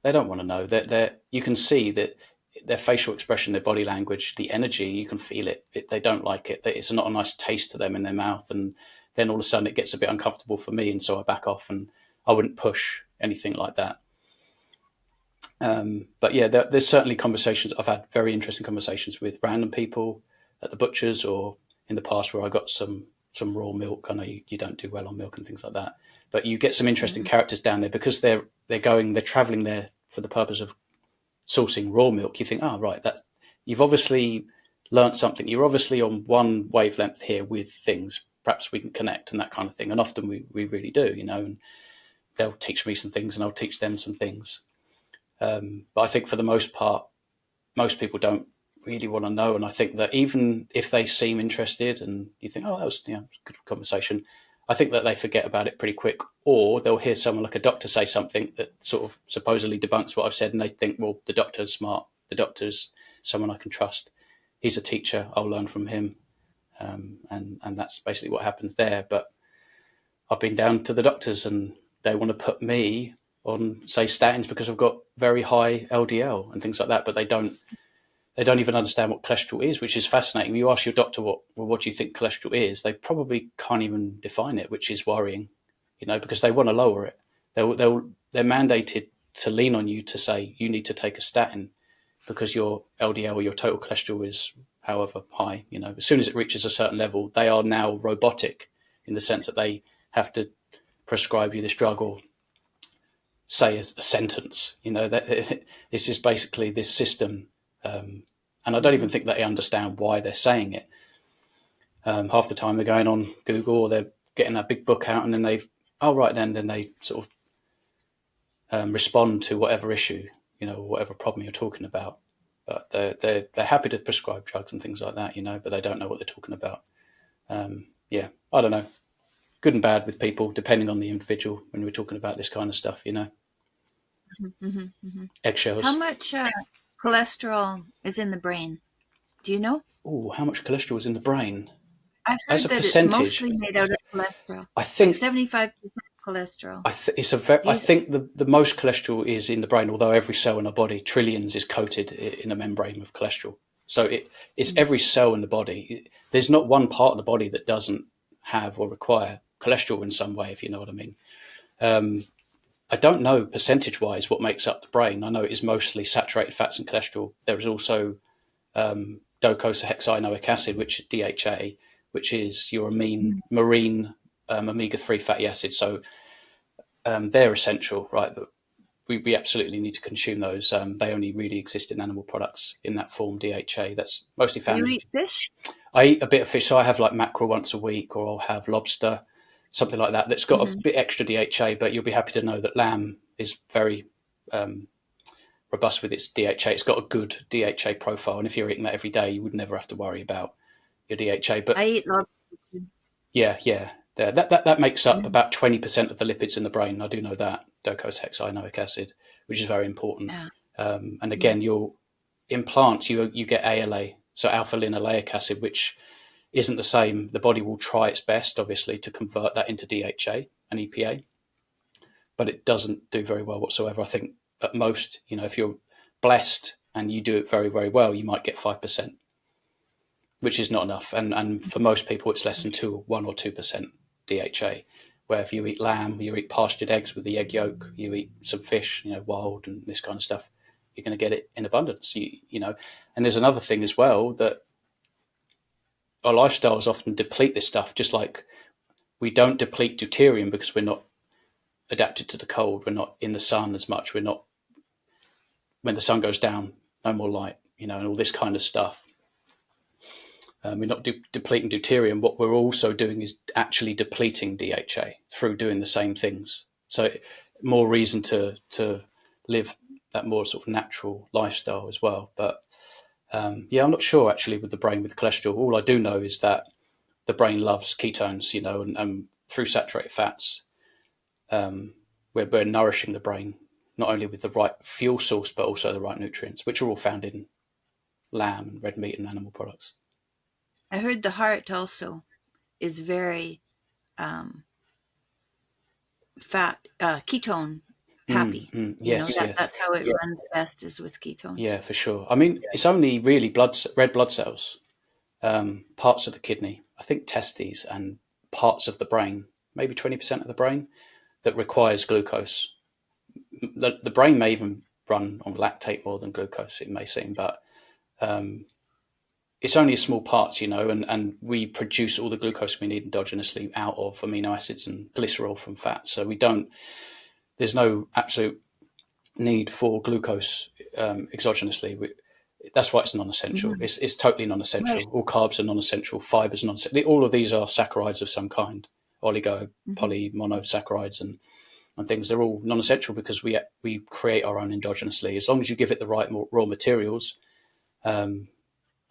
they don't want to know. You can see that their facial expression, their body language, the energy, you can feel it. They don't like it. It's not a nice taste to them in their mouth. And then all of a sudden it gets a bit uncomfortable for me. And so I back off, and I wouldn't push anything like that. But yeah, there's certainly conversations. I've had very interesting conversations with random people at the butcher's or in the past where I got some raw milk. I know you don't do well on milk and things like that, but you get some interesting characters down there because they're traveling there for the purpose of sourcing raw milk. You think, right, that you've obviously learnt something. You're obviously on one wavelength here with things. Perhaps we can connect and that kind of thing. And often we really do, and they'll teach me some things and I'll teach them some things. But I think for the most part, most people don't really want to know. And I think that even if they seem interested and you think, that was a good conversation, I think that they forget about it pretty quick, or they'll hear someone like a doctor say something that sort of supposedly debunks what I've said, and they think, well, the doctor's smart, the doctor's someone I can trust, he's a teacher, I'll learn from him, and that's basically what happens there. But I've been down to the doctors, and they want to put me on, say, statins because I've got very high LDL and things like that, but they don't even understand what cholesterol is, which is fascinating. When you ask your doctor what do you think cholesterol is, they probably can't even define it, which is worrying, because they want to lower it. They're mandated to lean on you to say you need to take a statin because your LDL or your total cholesterol is however high. As soon as it reaches a certain level, they are now robotic in the sense that they have to prescribe you this drug or say a sentence. That it's just basically this system, and I don't even think that they understand why they're saying it. Half the time they're going on Google or they're getting that big book out, and then then they sort of respond to whatever issue, whatever problem you're talking about. But they're happy to prescribe drugs and things like that, but they don't know what they're talking about. Yeah, I don't know. Good and bad with people, depending on the individual. When we're talking about this kind of stuff, How eggshells. much cholesterol is in the brain? Do you know? Oh, how much cholesterol is in the brain? I've As heard a that it's percentage, mostly made out of cholesterol, I like think 75% cholesterol. I Do you, think the most cholesterol is in the brain. Although every cell in our body, trillions, is coated in a membrane of cholesterol. So it's every cell in the body. There's not one part of the body that doesn't have or require cholesterol in some way, if you know what I mean. I don't know percentage-wise what makes up the brain. I know it is mostly saturated fats and cholesterol. There is also docosahexaenoic acid, which is DHA, which is your marine omega-3 fatty acids. So they're essential, right? But we absolutely need to consume those. They only really exist in animal products in that form, DHA. That's mostly do found you in. eat fish? I eat a bit of fish, so I have like mackerel once a week, or I'll have lobster, something like that. That's got a bit extra DHA, but you'll be happy to know that lamb is very robust with its DHA. It's got a good DHA profile, and if you're eating that every day, you would never have to worry about your DHA. I But eat lobster. yeah, that makes up about 20% of the lipids in the brain. I do know that, docosahexaenoic acid, which is very important. Yeah. And again, in plants, you get ALA, so alpha linoleic acid, which isn't the same. The body will try its best, obviously, to convert that into DHA and EPA, but it doesn't do very well whatsoever. I think at most, if you're blessed and you do it very, very well, you might get 5%, which is not enough. And for most people, it's less than 1 or 2% DHA. Where if you eat lamb, you eat pastured eggs with the egg yolk, you eat some fish, wild and this kind of stuff, you're going to get it in abundance. And there's another thing as well, that our lifestyles often deplete this stuff, just like we don't deplete deuterium because we're not adapted to the cold. We're not in the sun as much. We're not, when the sun goes down, no more light, and all this kind of stuff. We're not depleting deuterium. What we're also doing is actually depleting DHA through doing the same things. So more reason to live that more sort of natural lifestyle as well. But I'm not sure actually with the brain with cholesterol. All I do know is that the brain loves ketones, and through saturated fats, we're nourishing the brain not only with the right fuel source but also the right nutrients, which are all found in lamb and red meat and animal products. I heard the heart also is very fat, ketone happy. Yes, yes. That's how it runs best, is with ketones. Yeah, for sure. I mean, it's only really red blood cells, parts of the kidney, I think testes, and parts of the brain, maybe 20% of the brain, that requires glucose. The brain may even run on lactate more than glucose, it may seem, but it's only a small parts, and we produce all the glucose we need endogenously out of amino acids and glycerol from fats. So there's no absolute need for glucose exogenously. That's why it's non-essential. It's totally non-essential. Right. All carbs are non-essential. Fibers are non-essential. All of these are saccharides of some kind, oligo, poly, monosaccharides, and things. They're all non-essential because we create our own endogenously. As long as you give it the right raw materials,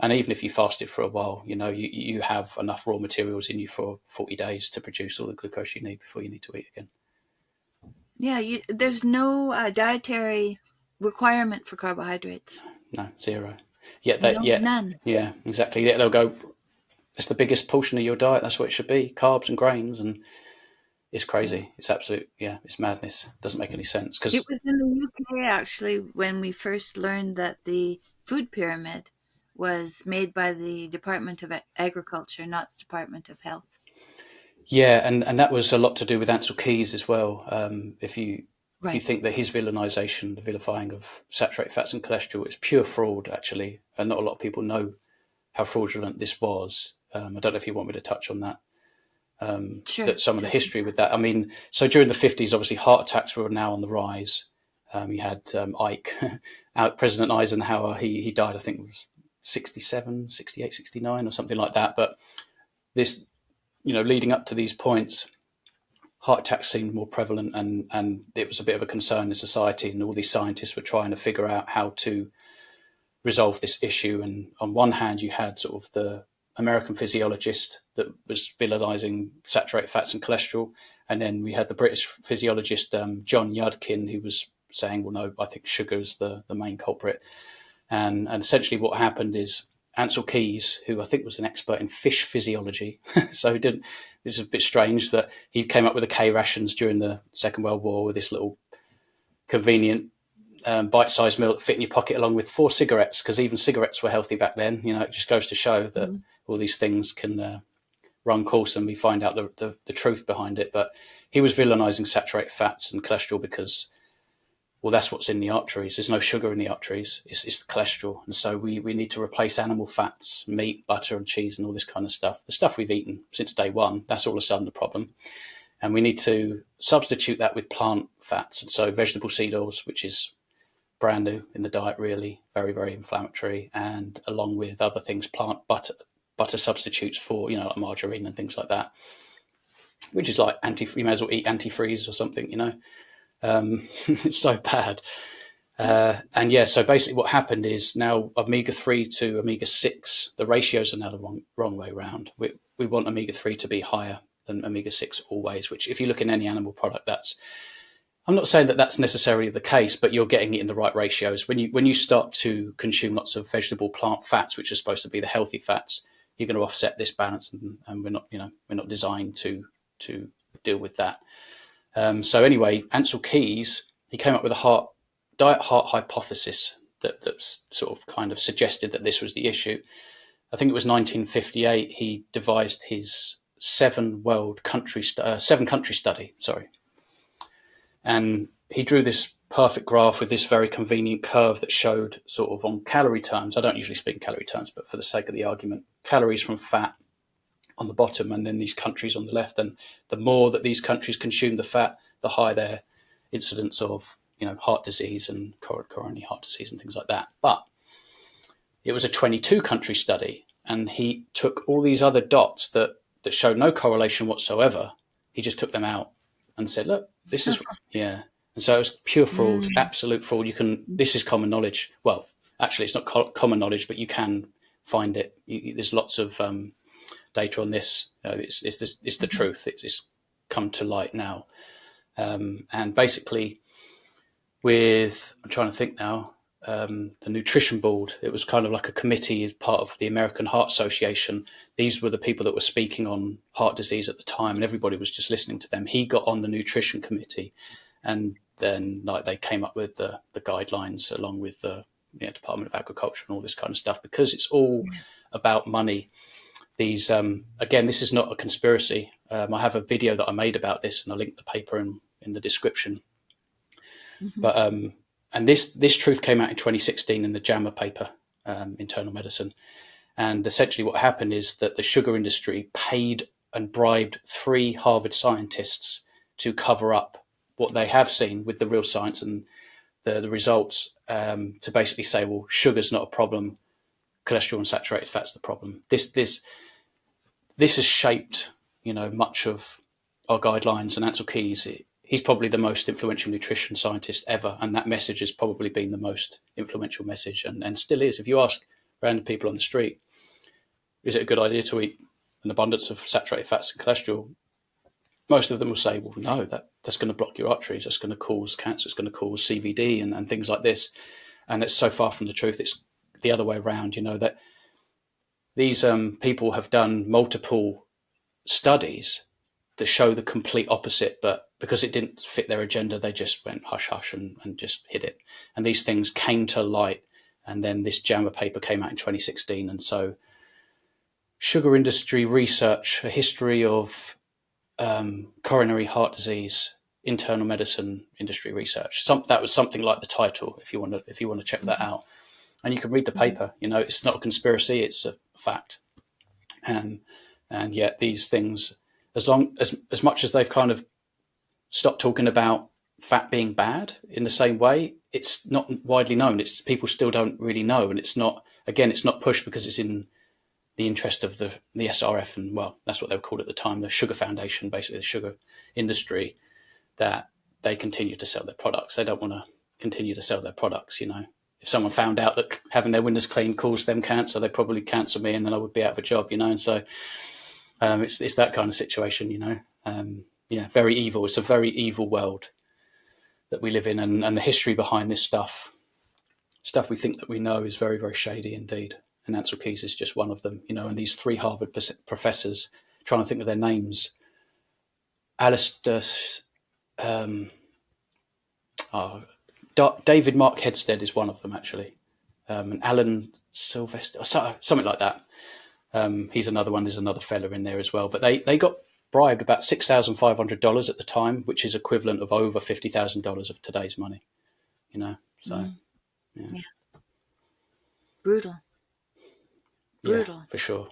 and even if you fasted for a while, you have enough raw materials in you for 40 days to produce all the glucose you need before you need to eat again. Yeah, there's no dietary requirement for carbohydrates. No, zero. Yeah, None. Yeah, exactly. Yeah, they'll go, it's the biggest portion of your diet. That's what it should be, carbs and grains, and it's crazy. It's absolute, it's madness. It doesn't make any sense. It Because was in the UK actually when we first learned that the food pyramid was made by the Department of Agriculture, not the Department of Health. yeah, and that was a lot to do with Ansel Keys as well. If you think that his vilification, the vilifying of saturated fats and cholesterol, is pure fraud, actually, and not a lot of people know how fraudulent this was. I don't know if you want me to touch on that. Sure, that some of the definitely. history with that. I mean, so during the 50s, obviously heart attacks were now on the rise. You had Ike, President Eisenhower, he died, I think it was 67, 68, 69 or something like that. But this, leading up to these points, heart attacks seemed more prevalent, and it was a bit of a concern in society, and all these scientists were trying to figure out how to resolve this issue. And on one hand, you had sort of the American physiologist that was villainising saturated fats and cholesterol, and then we had the British physiologist John Yudkin, who was saying, well, no, I think sugar is the main culprit. And essentially what happened is Ansel Keys, who I think was an expert in fish physiology, so it was a bit strange that he came up with the K rations during the Second World War with this little convenient bite-sized meal that fit in your pocket along with 4 cigarettes, because even cigarettes were healthy back then. It just goes to show that all these things can run course, and we find out the truth behind it. But he was villainising saturated fats and cholesterol because, well, that's what's in the arteries. There's no sugar in the arteries. It's the cholesterol. And so we need to replace animal fats, meat, butter and cheese and all this kind of stuff. The stuff we've eaten since day one, that's all of a sudden the problem. And we need to substitute that with plant fats. And so vegetable seed oils, which is brand new in the diet, really, very, very inflammatory. And along with other things, plant butter substitutes for, like margarine and things like that, which is like you may as well eat antifreeze or something. It's so bad. And yeah, so basically what happened is now omega-3 to omega-6, the ratios are now the wrong way around. We want omega-3 to be higher than omega-6 always, which if you look in any animal product, I'm not saying that that's necessarily the case, but you're getting it in the right ratios. When you start to consume lots of vegetable plant fats, which are supposed to be the healthy fats, you're going to offset this balance, and we're not designed to deal with that. So anyway, Ansel Keys, he came up with a diet heart hypothesis that sort of kind of suggested that this was the issue. I think it was 1958. He devised his 7-country study. Sorry, and he drew this perfect graph with this very convenient curve that showed sort of on calorie terms. I don't usually speak in calorie terms, but for the sake of the argument, calories from fat on the bottom, and then these countries on the left. And the more that these countries consume the fat, the higher their incidence of heart disease and coronary heart disease and things like that. But it was a 22-country study, and he took all these other dots that showed no correlation whatsoever. He just took them out and said, look, this is yeah. And so it was pure fraud, absolute fraud. This is common knowledge. Well, actually, it's not common knowledge, but you can find it. There's lots of data on this. It's the truth. It's come to light now. And basically, I'm trying to think now, the nutrition board, it was kind of like a committee as part of the American Heart Association. These were the people that were speaking on heart disease at the time, and everybody was just listening to them. He got on the nutrition committee, and then they came up with the guidelines along with the Department of Agriculture and all this kind of stuff, because it's all about money. These again, this is not a conspiracy. I have a video that I made about this, and I'll link the paper in the description. But and this truth came out in 2016 in the JAMA paper, Internal Medicine. And essentially what happened is that the sugar industry paid and bribed 3 Harvard scientists to cover up what they have seen with the real science and the results, to basically say, well, sugar's not a problem, cholesterol and saturated fat's the problem. This has shaped, much of our guidelines. And Ansel Keys, he's probably the most influential nutrition scientist ever, and that message has probably been the most influential message, and still is. If you ask random people on the street, is it a good idea to eat an abundance of saturated fats and cholesterol? Most of them will say, well, no, that's going to block your arteries, that's going to cause cancer, it's going to cause CVD and things like this. And it's so far from the truth. It's the other way around, that these people have done multiple studies that show the complete opposite, but because it didn't fit their agenda, they just went hush hush and just hid it. And these things came to light, and then this JAMA paper came out in 2016. And so sugar industry research, a history of coronary heart disease, internal medicine industry research. That was something like the title, if you want to check that out. And you can read the paper. It's not a conspiracy; it's a fact. And yet these things as much as they've kind of stopped talking about fat being bad in the same way, it's not widely known. It's people still don't really know, and it's not pushed because it's in the interest of the SRF, and well, that's what they were called at the time, the Sugar Foundation, basically the sugar industry, that they continue to sell their products. They don't want to continue to sell their products. If someone found out that having their windows clean caused them cancer, they'd probably cancel me, and then I would be out of a job. And so it's that kind of situation. Very evil. It's a very evil world that we live in, and the history behind this stuff we think that we know is very, very shady indeed. And Ansel Keys is just one of them, and these 3 Harvard professors, trying to think of their names. Alistair, David Mark Headstead is one of them, actually. And Alan Sylvester, something like that. He's another one. There's another fella in there as well. But they got bribed about $6,500 at the time, which is equivalent of over $50,000 of today's money. So yeah. Brutal. Yeah, for sure.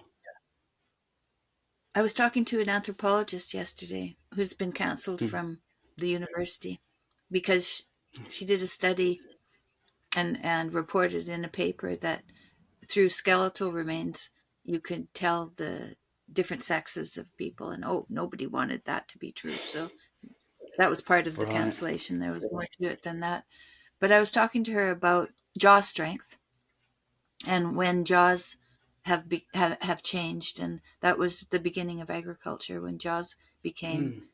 I was talking to an anthropologist yesterday who's been cancelled from the university because she did a study and reported in a paper that through skeletal remains you could tell the different sexes of people, and nobody wanted that to be true, so that was part of the cancellation. There was more to it than that. But I was talking to her about jaw strength, and when jaws have changed, and that was the beginning of agriculture, when jaws became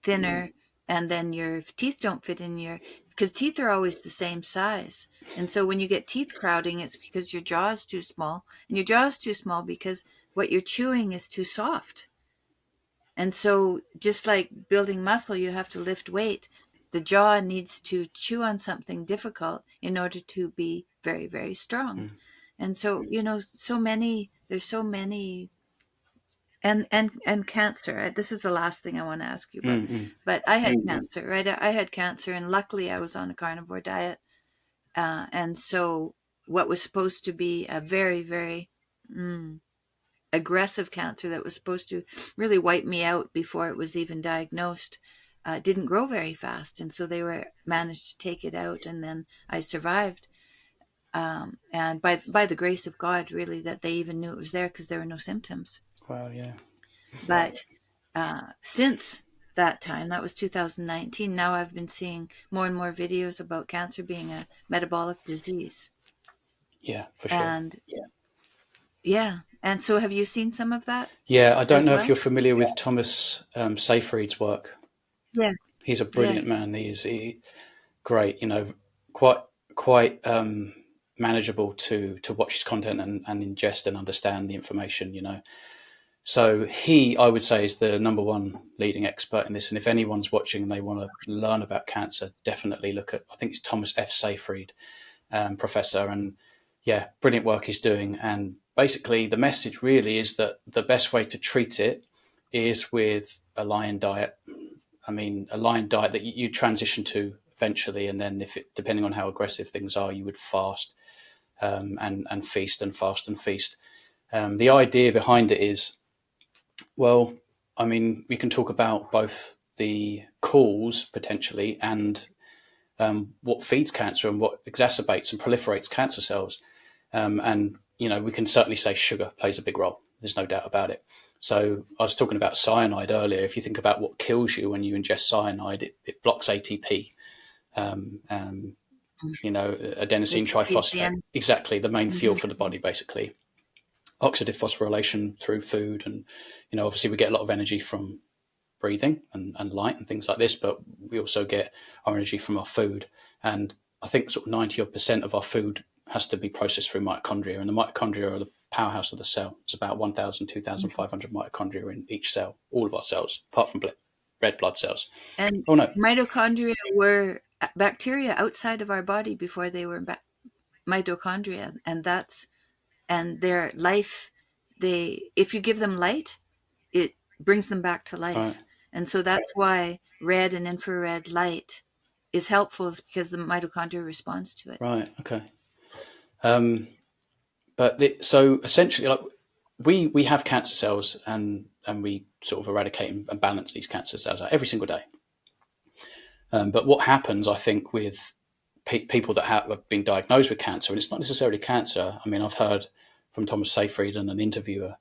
thinner, and then your teeth don't fit in because teeth are always the same size, and so when you get teeth crowding, it's because your jaw is too small, and your jaw is too small because what you're chewing is too soft. And so just like building muscle, you have to lift weight. The jaw needs to chew on something difficult in order to be very, very strong. And so, there's so many, and cancer. This is the last thing I want to ask you about. But I had cancer, right? I had cancer, and luckily I was on a carnivore diet. And so what was supposed to be a very, very aggressive cancer that was supposed to really wipe me out before it was even diagnosed didn't grow very fast. And so they managed to take it out, and then I survived. And by the grace of God, really, that they even knew it was there because there were no symptoms. Wow, yeah. But since that time, that was 2019, now I've been seeing more and more videos about cancer being a metabolic disease. Yeah, for sure. And and so have you seen some of that? Yeah, I don't know if you're familiar with Thomas Seyfried's work. Yes. He's a brilliant man. He's great, quite manageable to watch his content and ingest and understand the information, So I would say, is the number one leading expert in this. And if anyone's watching and they want to learn about cancer, definitely look at, I think it's Thomas F. Seyfried, professor. And yeah, brilliant work he's doing. And basically the message really is that the best way to treat it is with a lion diet. I mean, a lion diet that you transition to eventually. And then depending on how aggressive things are, you would fast and feast and fast and feast. The idea behind it is, well, I mean, we can talk about both the cause potentially and what feeds cancer and what exacerbates and proliferates cancer cells. And, we can certainly say sugar plays a big role. There's no doubt about it. So I was talking about cyanide earlier. If you think about what kills you when you ingest cyanide, it blocks ATP, adenosine triphosphate. Exactly, the main fuel for the body, basically. Oxidative phosphorylation through food. And, obviously we get a lot of energy from breathing and light and things like this, but we also get our energy from our food. And I think sort of 90% of our food has to be processed through mitochondria, and the mitochondria are the powerhouse of the cell. It's about 1,000, 2,500 mitochondria in each cell, all of our cells, apart from red blood cells. And mitochondria were bacteria outside of our body before they were mitochondria, and their life, if you give them light, it brings them back to life. Right. And so that's why red and infrared light is helpful, is because the mitochondria responds to it. Right. Okay. So essentially, like we have cancer cells, and we sort of eradicate and balance these cancer cells out every single day. But what happens, I think, with people that have been diagnosed with cancer, and it's not necessarily cancer. I mean, I've heard from Thomas Seyfried and an interviewer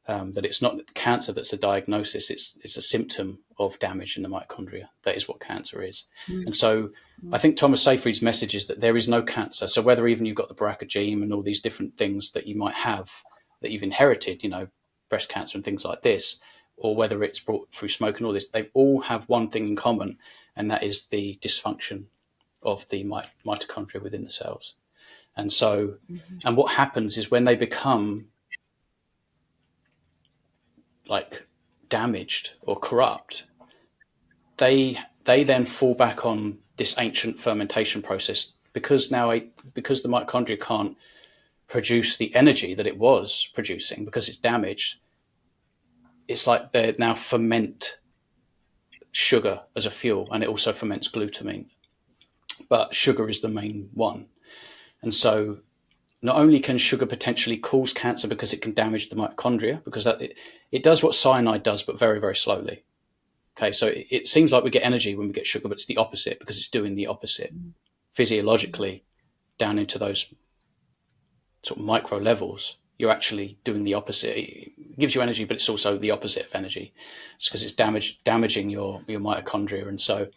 that it's not cancer that's the diagnosis, it's a symptom of damage in the mitochondria. That is what cancer is. And so I think Thomas Seyfried's message is that there is no cancer. So whether even you've got the BRCA gene and all these different things that you might have that you've inherited, breast cancer and things like this, or whether it's brought through smoke and all this, they all have one thing in common, and that is the dysfunction of the mitochondria within the cells. And so, and what happens is when they become like damaged or corrupt, they then fall back on this ancient fermentation process because the mitochondria can't produce the energy that it was producing because it's damaged. It's like they now ferment sugar as a fuel, and it also ferments glutamine, but sugar is the main one. And so not only can sugar potentially cause cancer because it can damage the mitochondria, because it does what cyanide does, but very, very slowly. Okay, so it seems like we get energy when we get sugar, but it's the opposite because it's doing the opposite physiologically down into those sort of micro levels. You're actually doing the opposite. It gives you energy, but it's also the opposite of energy. It's because it's damaging your mitochondria. And so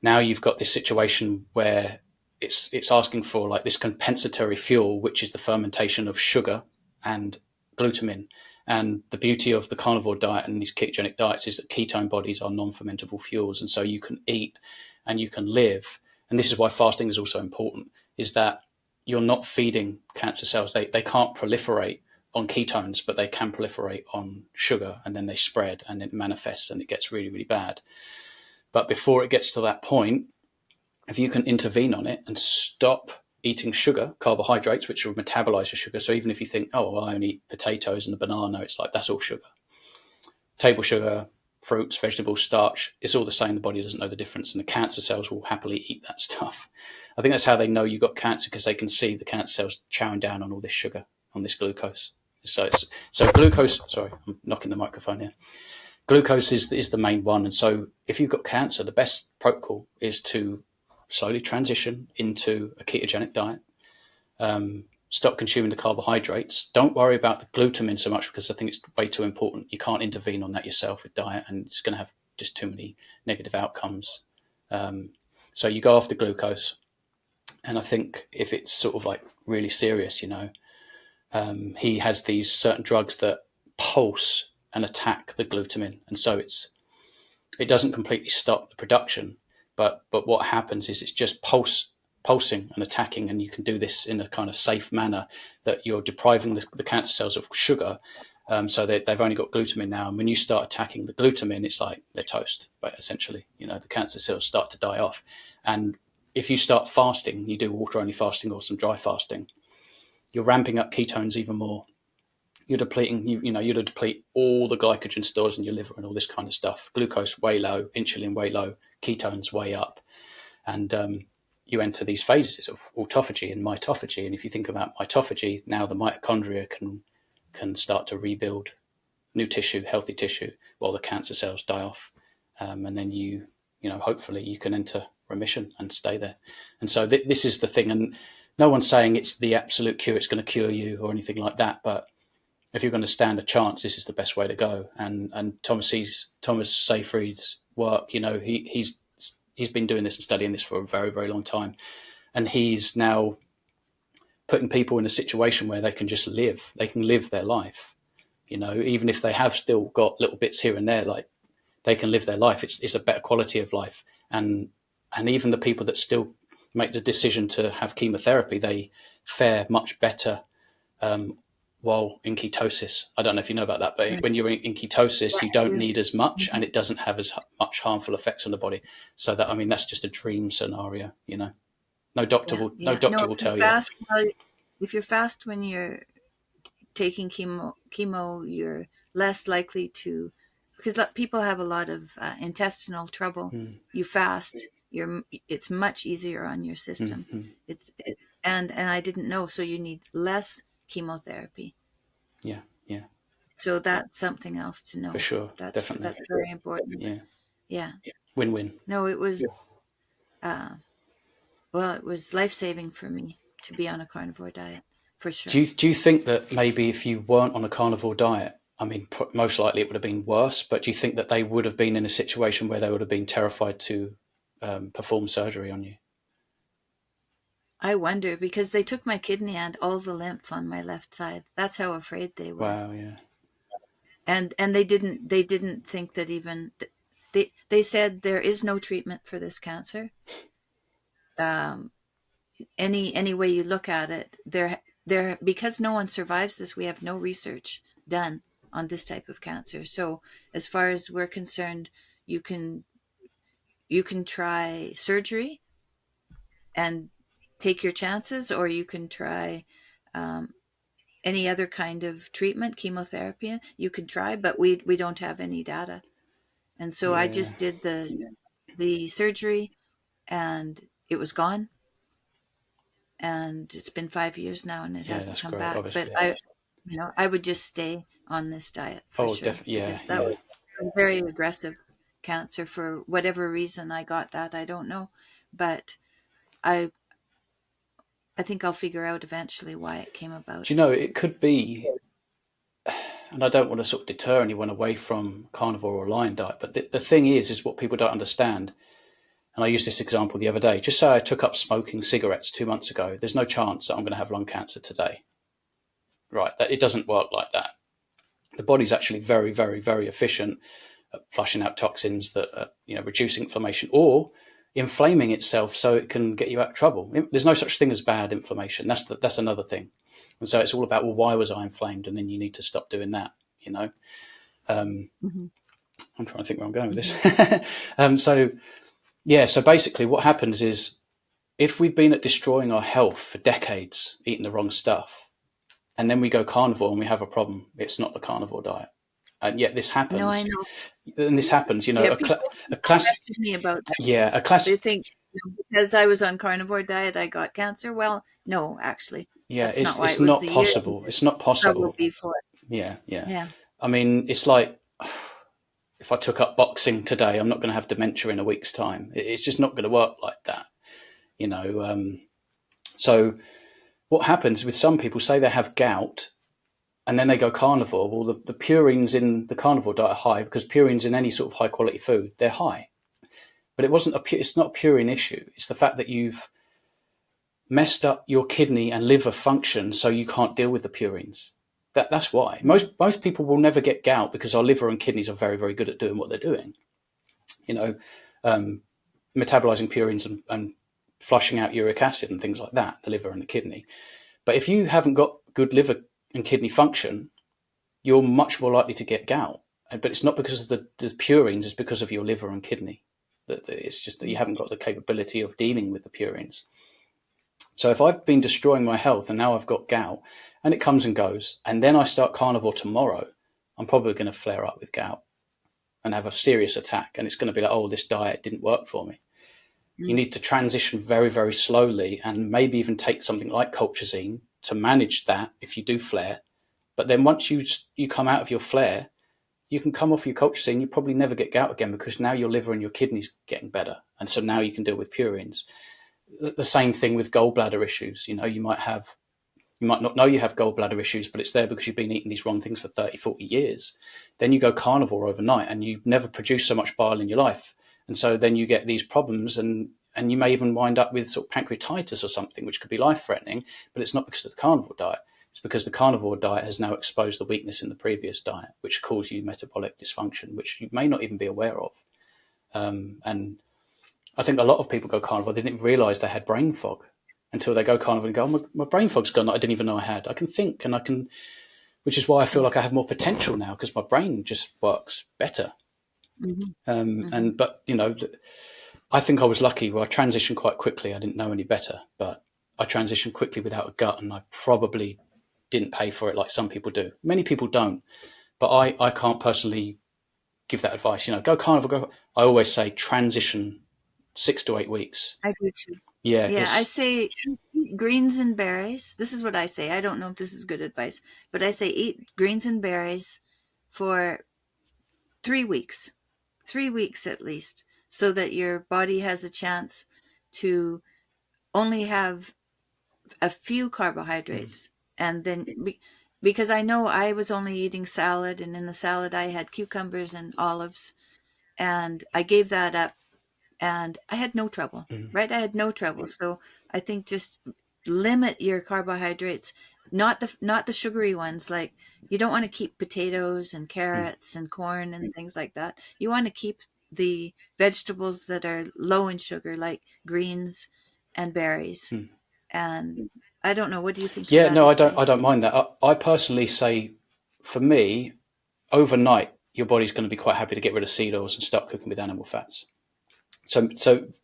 now you've got this situation where it's asking for like this compensatory fuel, which is the fermentation of sugar and glutamine. And the beauty of the carnivore diet and these ketogenic diets is that ketone bodies are non-fermentable fuels. And so you can eat and you can live. And this is why fasting is also important, is that you're not feeding cancer cells. They can't proliferate on ketones, but they can proliferate on sugar, and then they spread and it manifests and it gets really, really bad. But before it gets to that point, if you can intervene on it and stop eating sugar, carbohydrates, which will metabolize your sugar. So even if you think, oh, well, I only eat potatoes and a banana, it's like, that's all sugar. Table sugar, fruits, vegetables, starch, it's all the same. The body doesn't know the difference. And the cancer cells will happily eat that stuff. I think that's how they know you got cancer, because they can see the cancer cells chowing down on all this sugar, on this glucose. So glucose, sorry, I'm knocking the microphone here. Glucose is the main one. And so if you've got cancer, the best protocol is to slowly transition into a ketogenic diet. Stop consuming the carbohydrates. Don't worry about the glutamine so much, because I think it's way too important. You can't intervene on that yourself with diet, and it's going to have just too many negative outcomes. So you go after glucose. And I think if it's sort of like really serious, he has these certain drugs that pulse and attack the glutamine. And so it doesn't completely stop the production, but what happens is it's just pulsing and attacking, and you can do this in a kind of safe manner that you're depriving the cancer cells of sugar, so they've only got glutamine now. And when you start attacking the glutamine, it's like they're toast, but essentially, the cancer cells start to die off. And if you start fasting, you do water-only fasting or some dry fasting, you're ramping up ketones even more. You're depleting, you're to deplete all the glycogen stores in your liver and all this kind of stuff. Glucose way low, insulin way low, ketones way up. And you enter these phases of autophagy and mitophagy. And if you think about mitophagy, now the mitochondria can start to rebuild new tissue, healthy tissue, while the cancer cells die off. And then hopefully you can enter remission and stay there. And so this is the thing. And no one's saying it's the absolute cure, it's going to cure you or anything like that. But if you're going to stand a chance, this is the best way to go. And Thomas Seyfried's work, he's been doing this and studying this for a very, very long time. And he's now putting people in a situation where they can just live. They can live their life, even if they have still got little bits here and there, like they can live their life. It's a better quality of life. And even the people that still make the decision to have chemotherapy, they fare much better while in ketosis. I don't know if you know about that, but when you're in ketosis, you don't need as much, and it doesn't have as much harmful effects on the body. So that's just a dream scenario, No doctor will tell you. If you're fast when you're taking chemo, you're less likely to, because people have a lot of intestinal trouble. You fast, it's much easier on your system. And I didn't know, so you need less chemotherapy. Yeah. So that's something else to For know. sure, definitely. That's very important. Yeah, Yeah. win-win. No, it was uh, well, it was life saving for me to be on a carnivore diet for Do sure. you think that maybe if you weren't on a carnivore diet, I mean, most likely it would have been worse, but do you think that they would have been in a situation where they would have been terrified to perform surgery on you? I wonder because they took my kidney and all the lymph on my left side. That's how afraid they were. Wow, yeah, And they didn't think that even they said there is no treatment for this cancer. Um, any way you look at it, there because no one survives this, we have no research done on this type of cancer. So as far as we're concerned, you can you can try surgery and take your chances, or you can try um, any other kind of treatment, chemotherapy. You can try, but we don't have any data. And so I yeah, just did the surgery, and it was gone. And it's been 5 years now, and it yeah. hasn't That's come great. back. But Obviously. I would just stay on this diet for Oh, sure definitely. Yeah, because that yeah. was a very aggressive cancer. For whatever reason I got that, I don't know, but I I think I'll figure out eventually why it came about. Do you know it could be, and I don't want to sort of deter anyone away from carnivore or lion diet, but the thing is what people don't understand. And I used this example the other day. Just say I took up smoking cigarettes 2 months ago. There's no chance that I'm going to have lung cancer today, right? That it doesn't work like that. The body's actually very, very, very efficient at flushing out toxins that are, reducing inflammation or inflaming itself so it can get you out of trouble. There's no such thing as bad inflammation. That's another thing. And so it's all about, well, why was I inflamed? And then you need to stop doing that. Um, Mm-hmm. I'm trying to think where I'm going with Mm-hmm. this. So yeah, so basically what happens is if we've been at destroying our health for decades, eating the wrong stuff, and then we go carnivore and we have a problem, it's not the carnivore diet. And yet this No, I happens, know. and this happens, Yeah, a class, question me about that. yeah, a They class, think because I was on carnivore diet, I got cancer. Well, no, actually, yeah, that's not why. it's It was not the years possible. It's not struggle possible. before. Yeah, yeah. Yeah. I mean, it's like if I took up boxing today, I'm not going to have dementia in a week's time. It's just not going to work like that, you know. So what happens with some people? Say they have gout, and then they go carnivore. Well, the purines in the carnivore diet are high because purines in any sort of high quality food, they're high. But it's not a purine issue. It's the fact that you've messed up your kidney and liver function so you can't deal with the purines. That's why. Mm. Most people will never get gout because our liver and kidneys are very, very good at doing what they're doing. You know, um, metabolizing purines and flushing out uric acid and things like that, the liver and the kidney. But if you haven't got good liver and kidney function, you're much more likely to get gout. But it's not because of the purines, it's because of your liver and kidney. It's just that you haven't got the capability of dealing with the purines. So if I've been destroying my health and now I've got gout and it comes and goes, and then I start carnivore tomorrow, I'm probably going to flare up with gout and have a serious attack. And it's going to be like, oh, this diet didn't work for me. You Mm. need to transition very, very slowly and maybe even take something like colchicine to manage that if you do flare. But then once you come out of your flare, you can come off your colchicine. You probably never get gout again because now your liver and your kidneys getting better. And so now you can deal with purines. The same thing with gallbladder issues. You might not know you have gallbladder issues, but it's there because you've been eating these wrong things for 30, 40 years. Then you go carnivore overnight and you never produce so much bile in your life. And so then you get these problems and you may even wind up with sort of pancreatitis or something, which could be life threatening, but it's not because of the carnivore diet. It's because the carnivore diet has now exposed the weakness in the previous diet, which causes you metabolic dysfunction, which you may not even be aware of. And I think a lot of people go carnivore, they didn't realize they had brain fog until they go carnivore and go, oh, my brain fog's gone that I didn't even know I had. I can think and I can, which is why I feel like I have more potential now because my brain just works better. Mm-hmm. Mm-hmm. But I think I was lucky where I transitioned quite quickly. I didn't know any better, but I transitioned quickly without a gut and I probably didn't pay for it like some people do. Many people don't, but I can't personally give that advice. Go carnivore, go. I always say transition 6 to 8 weeks. I do too. Yeah, Yeah, I it's say eat greens and berries. This is what I say. I don't know if this is good advice, but I say eat greens and berries for 3 weeks, 3 weeks at least, so that your body has a chance to only have a few Mm. carbohydrates. And then, because I know I was only eating salad, and in the salad I had cucumbers and olives, and I gave that up, and I had no trouble, Mm. right? I had no trouble. So I think just limit your carbohydrates, not the sugary ones. Like, you don't want to keep potatoes and Mm. carrots and corn and things like that. You want to keep the vegetables that are low in sugar, like greens and berries. Mm. And I don't know, what do you think of Yeah, that no, I don't. I advice? don't mind that. I personally say, for me, overnight, your body's going to be quite happy to get rid of seed oils and start cooking with animal fats. So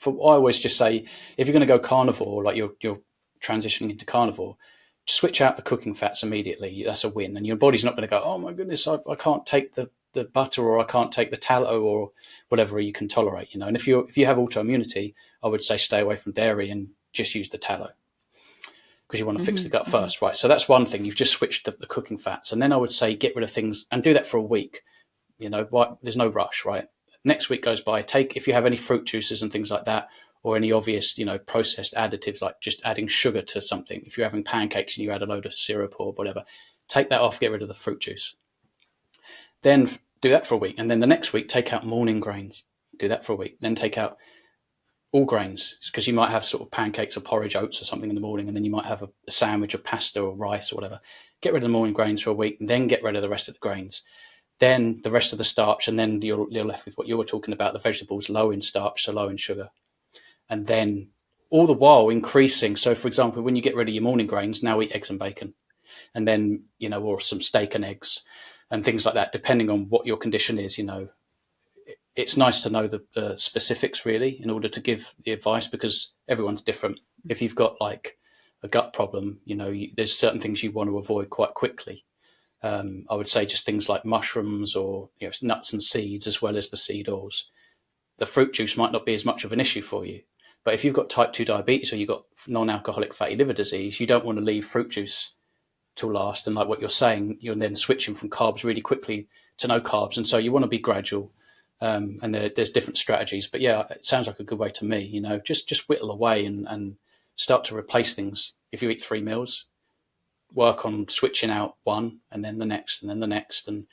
I always just say, if you're going to go carnivore, like you're transitioning into carnivore, switch out the cooking fats immediately. That's a win, and your body's not going to go, oh my goodness, I can't take the butter, or I can't take the tallow, or whatever you can tolerate. And if you have autoimmunity, I would say stay away from dairy and just use the tallow, because you want to fix Hmm. the gut Hmm. first, right? So that's one thing. You've just switched the cooking fats, and then I would say get rid of things and do that for a week. There's no rush, right? Next week goes by. Take if you have any fruit juices and things like that, or any obvious, processed additives like just adding sugar to something. If you're having pancakes and you add a load of syrup or whatever, take that off. Get rid of the fruit juice. Then do that for a week, and then the next week take out morning grains. Do that for a week. Then take out all grains, because you might have sort of pancakes or porridge, oats or something in the morning, and then you might have a sandwich of pasta or rice or whatever. Get rid of the morning grains for a week, and then get rid of the rest of the grains. Then the rest of the starch, and then you're left with what you were talking about, the vegetables low in starch, so low in sugar. And then all the while increasing. So, for example, when you get rid of your morning grains, now eat eggs and bacon, and then, or some steak and eggs and things like that, depending on what your condition is. It's nice to know the specifics, really, in order to give the advice, because everyone's different. If you've got like a gut problem, there's certain things you want to avoid quite quickly. I would say just things like mushrooms, or nuts and seeds, as well as the seed oils. The fruit juice might not be as much of an issue for you, but if you've got type 2 diabetes, or you've got non-alcoholic fatty liver disease, you don't want to leave fruit juice till last. And like what you're saying, you're then switching from carbs really quickly to no carbs, and so you want to be gradual. And there's different strategies, but yeah, it sounds like a good way to me. Just whittle away, and start to replace things. If you eat 3 meals, work on switching out one, and then the next, and then the next. And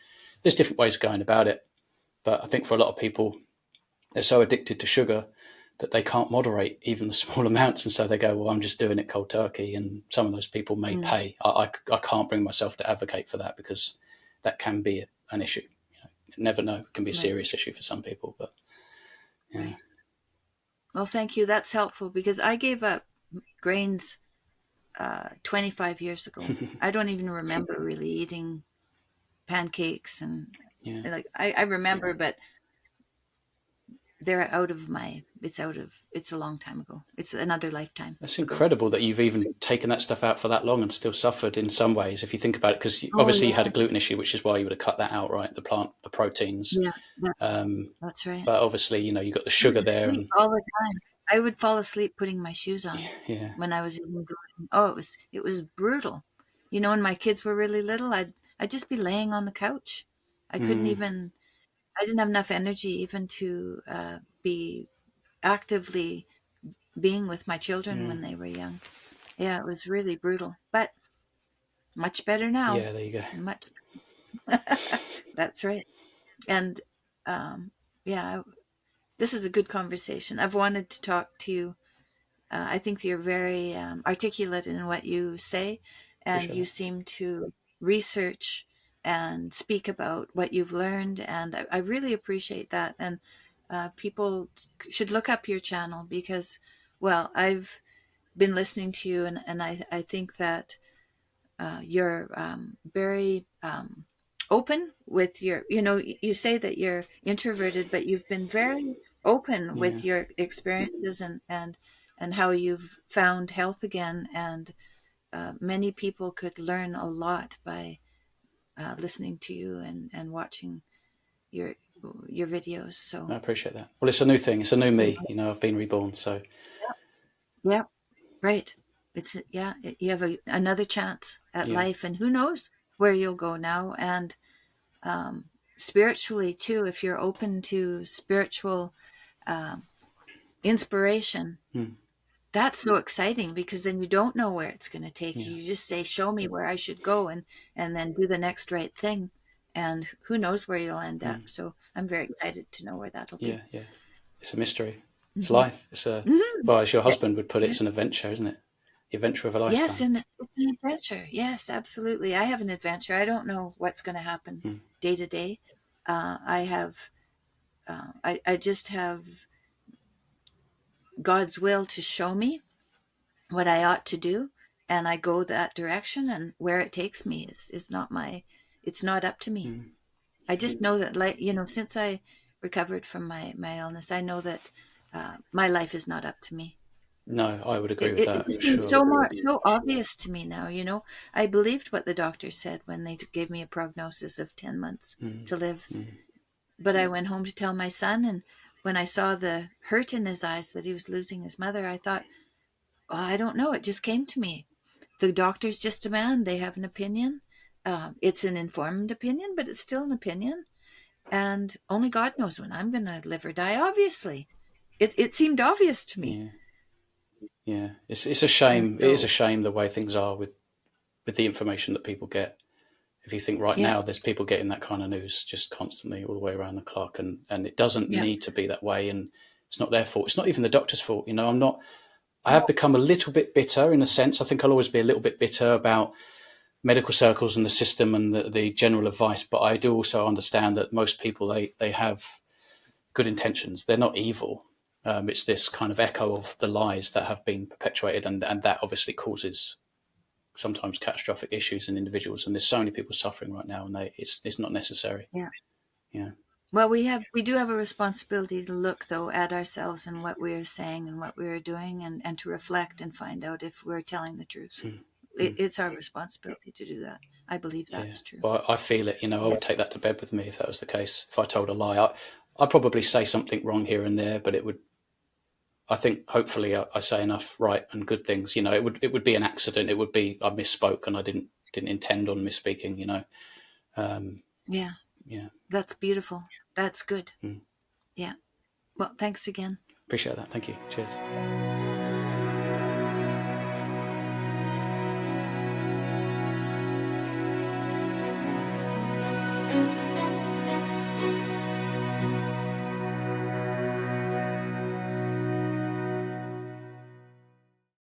there's different ways of going about it. But I think for a lot of people, they're so addicted to sugar that they can't moderate even the small amounts. And so they go, well, I'm just doing it cold turkey. And some of those people may Mm, pay. I can't bring myself to advocate for that, because that can be an issue. You never know. It can be a right, serious issue for some people. But yeah. right. Well, thank you. That's helpful, because I gave up grains 25 years ago. I don't even remember really eating pancakes, and Yeah. like I remember, but they're out of my. It's a long time ago. It's another lifetime That's ago. incredible that you've even taken that stuff out for that long and still suffered in some ways, if you think about it, because Oh obviously you had a yeah, gluten issue, which is why you would have cut that out, right? The proteins. yeah. Um, That's right. but obviously, you got the I sugar was there, asleep and all the time. I would fall asleep putting my shoes on yeah. when I was eating gluten. Oh, it was brutal. When my kids were really little, I'd just be laying on the couch. I couldn't Mm, even. I didn't have enough energy even to be actively being with my children yeah. when they were young. Yeah, it was really brutal, but much better now. Yeah, there you go. Much. That's right. And yeah, this is a good conversation. I've wanted to talk to you. I think you're very articulate in what you say, and Appreciate you that. seem to research and speak about what you've learned, and I really appreciate that. And people should look up your channel, because, well, I've been listening to you, and I think that you're very open with you say that you're introverted, but you've been very open Yeah, with your experiences, and how you've found health again. And many people could learn a lot by listening to you and watching your your videos. I So, appreciate that. Well, it's a new thing. It's a new you me. know, I've been reborn. So yeah, right. You have another chance at yeah, life, and who knows where you'll go now. And spiritually too, if you're open to spiritual inspiration, that's so exciting, because then you don't know where it's going to take Yeah. you. You just say, show me where I should go, and then do the next right thing. And who knows where you'll end up. So I'm very excited to know where that'll be. Yeah. Yeah. It's a mystery. It's Hmm. life. It's a, Hmm. well, as your Yeah, husband would put it, yeah. it's an adventure, isn't it? The adventure of a Yes, lifetime. and it's an adventure. Yes, absolutely. I have an adventure. I don't know what's going to happen day to day. I have, I just have God's will to show me what I ought to do, and I go that direction, and where it takes me is not my, it's not up to me. I just know that, like, since I recovered from my illness, I know that my life is not up to me. No, I would agree It, with it, it that just for seems sure. so obvious to me now. I believed what the doctor said when they gave me a prognosis of 10 months to live. But I went home to tell my son, and when I saw the hurt in his eyes that he was losing his mother, I thought, oh, I don't know. It just came to me. The doctor's just a man. They have an opinion. It's an informed opinion, but it's still an opinion. And only God knows when I'm going to live or die, obviously. It seemed obvious to me. Yeah. Yeah. It's a And shame. It is a so, shame the way things are with the information that people get. If you think right yeah, now, there's people getting that kind of news just constantly all the way around the clock, and it doesn't yeah, need to be that way. And it's not their fault. It's not even the doctor's fault. I have become a little bit bitter in a sense. I think I'll always be a little bit bitter about medical circles and the system and the general advice. But I do also understand that most people, they have good intentions. They're not evil. It's this kind of echo of the lies that have been perpetuated, and that obviously causes sometimes catastrophic issues in individuals. And there's so many people suffering right now, and it's not necessary. yeah. Yeah. Well, we do have a responsibility to look, though, at ourselves and what we are saying and what we are doing, and to reflect and find out if we're telling the truth. It's our responsibility to do that. I believe Yeah. that's true. Well, I feel it. I would take that to bed with me if that was the case. If I told a lie, I'd probably say something wrong here and there, but it would. I think hopefully I say enough right and good things. It would be an accident. It would be I misspoke and I didn't intend on misspeaking. Um, Yeah, yeah. that's beautiful. That's good. Yeah. Well, thanks again. Appreciate that. Thank you. Cheers.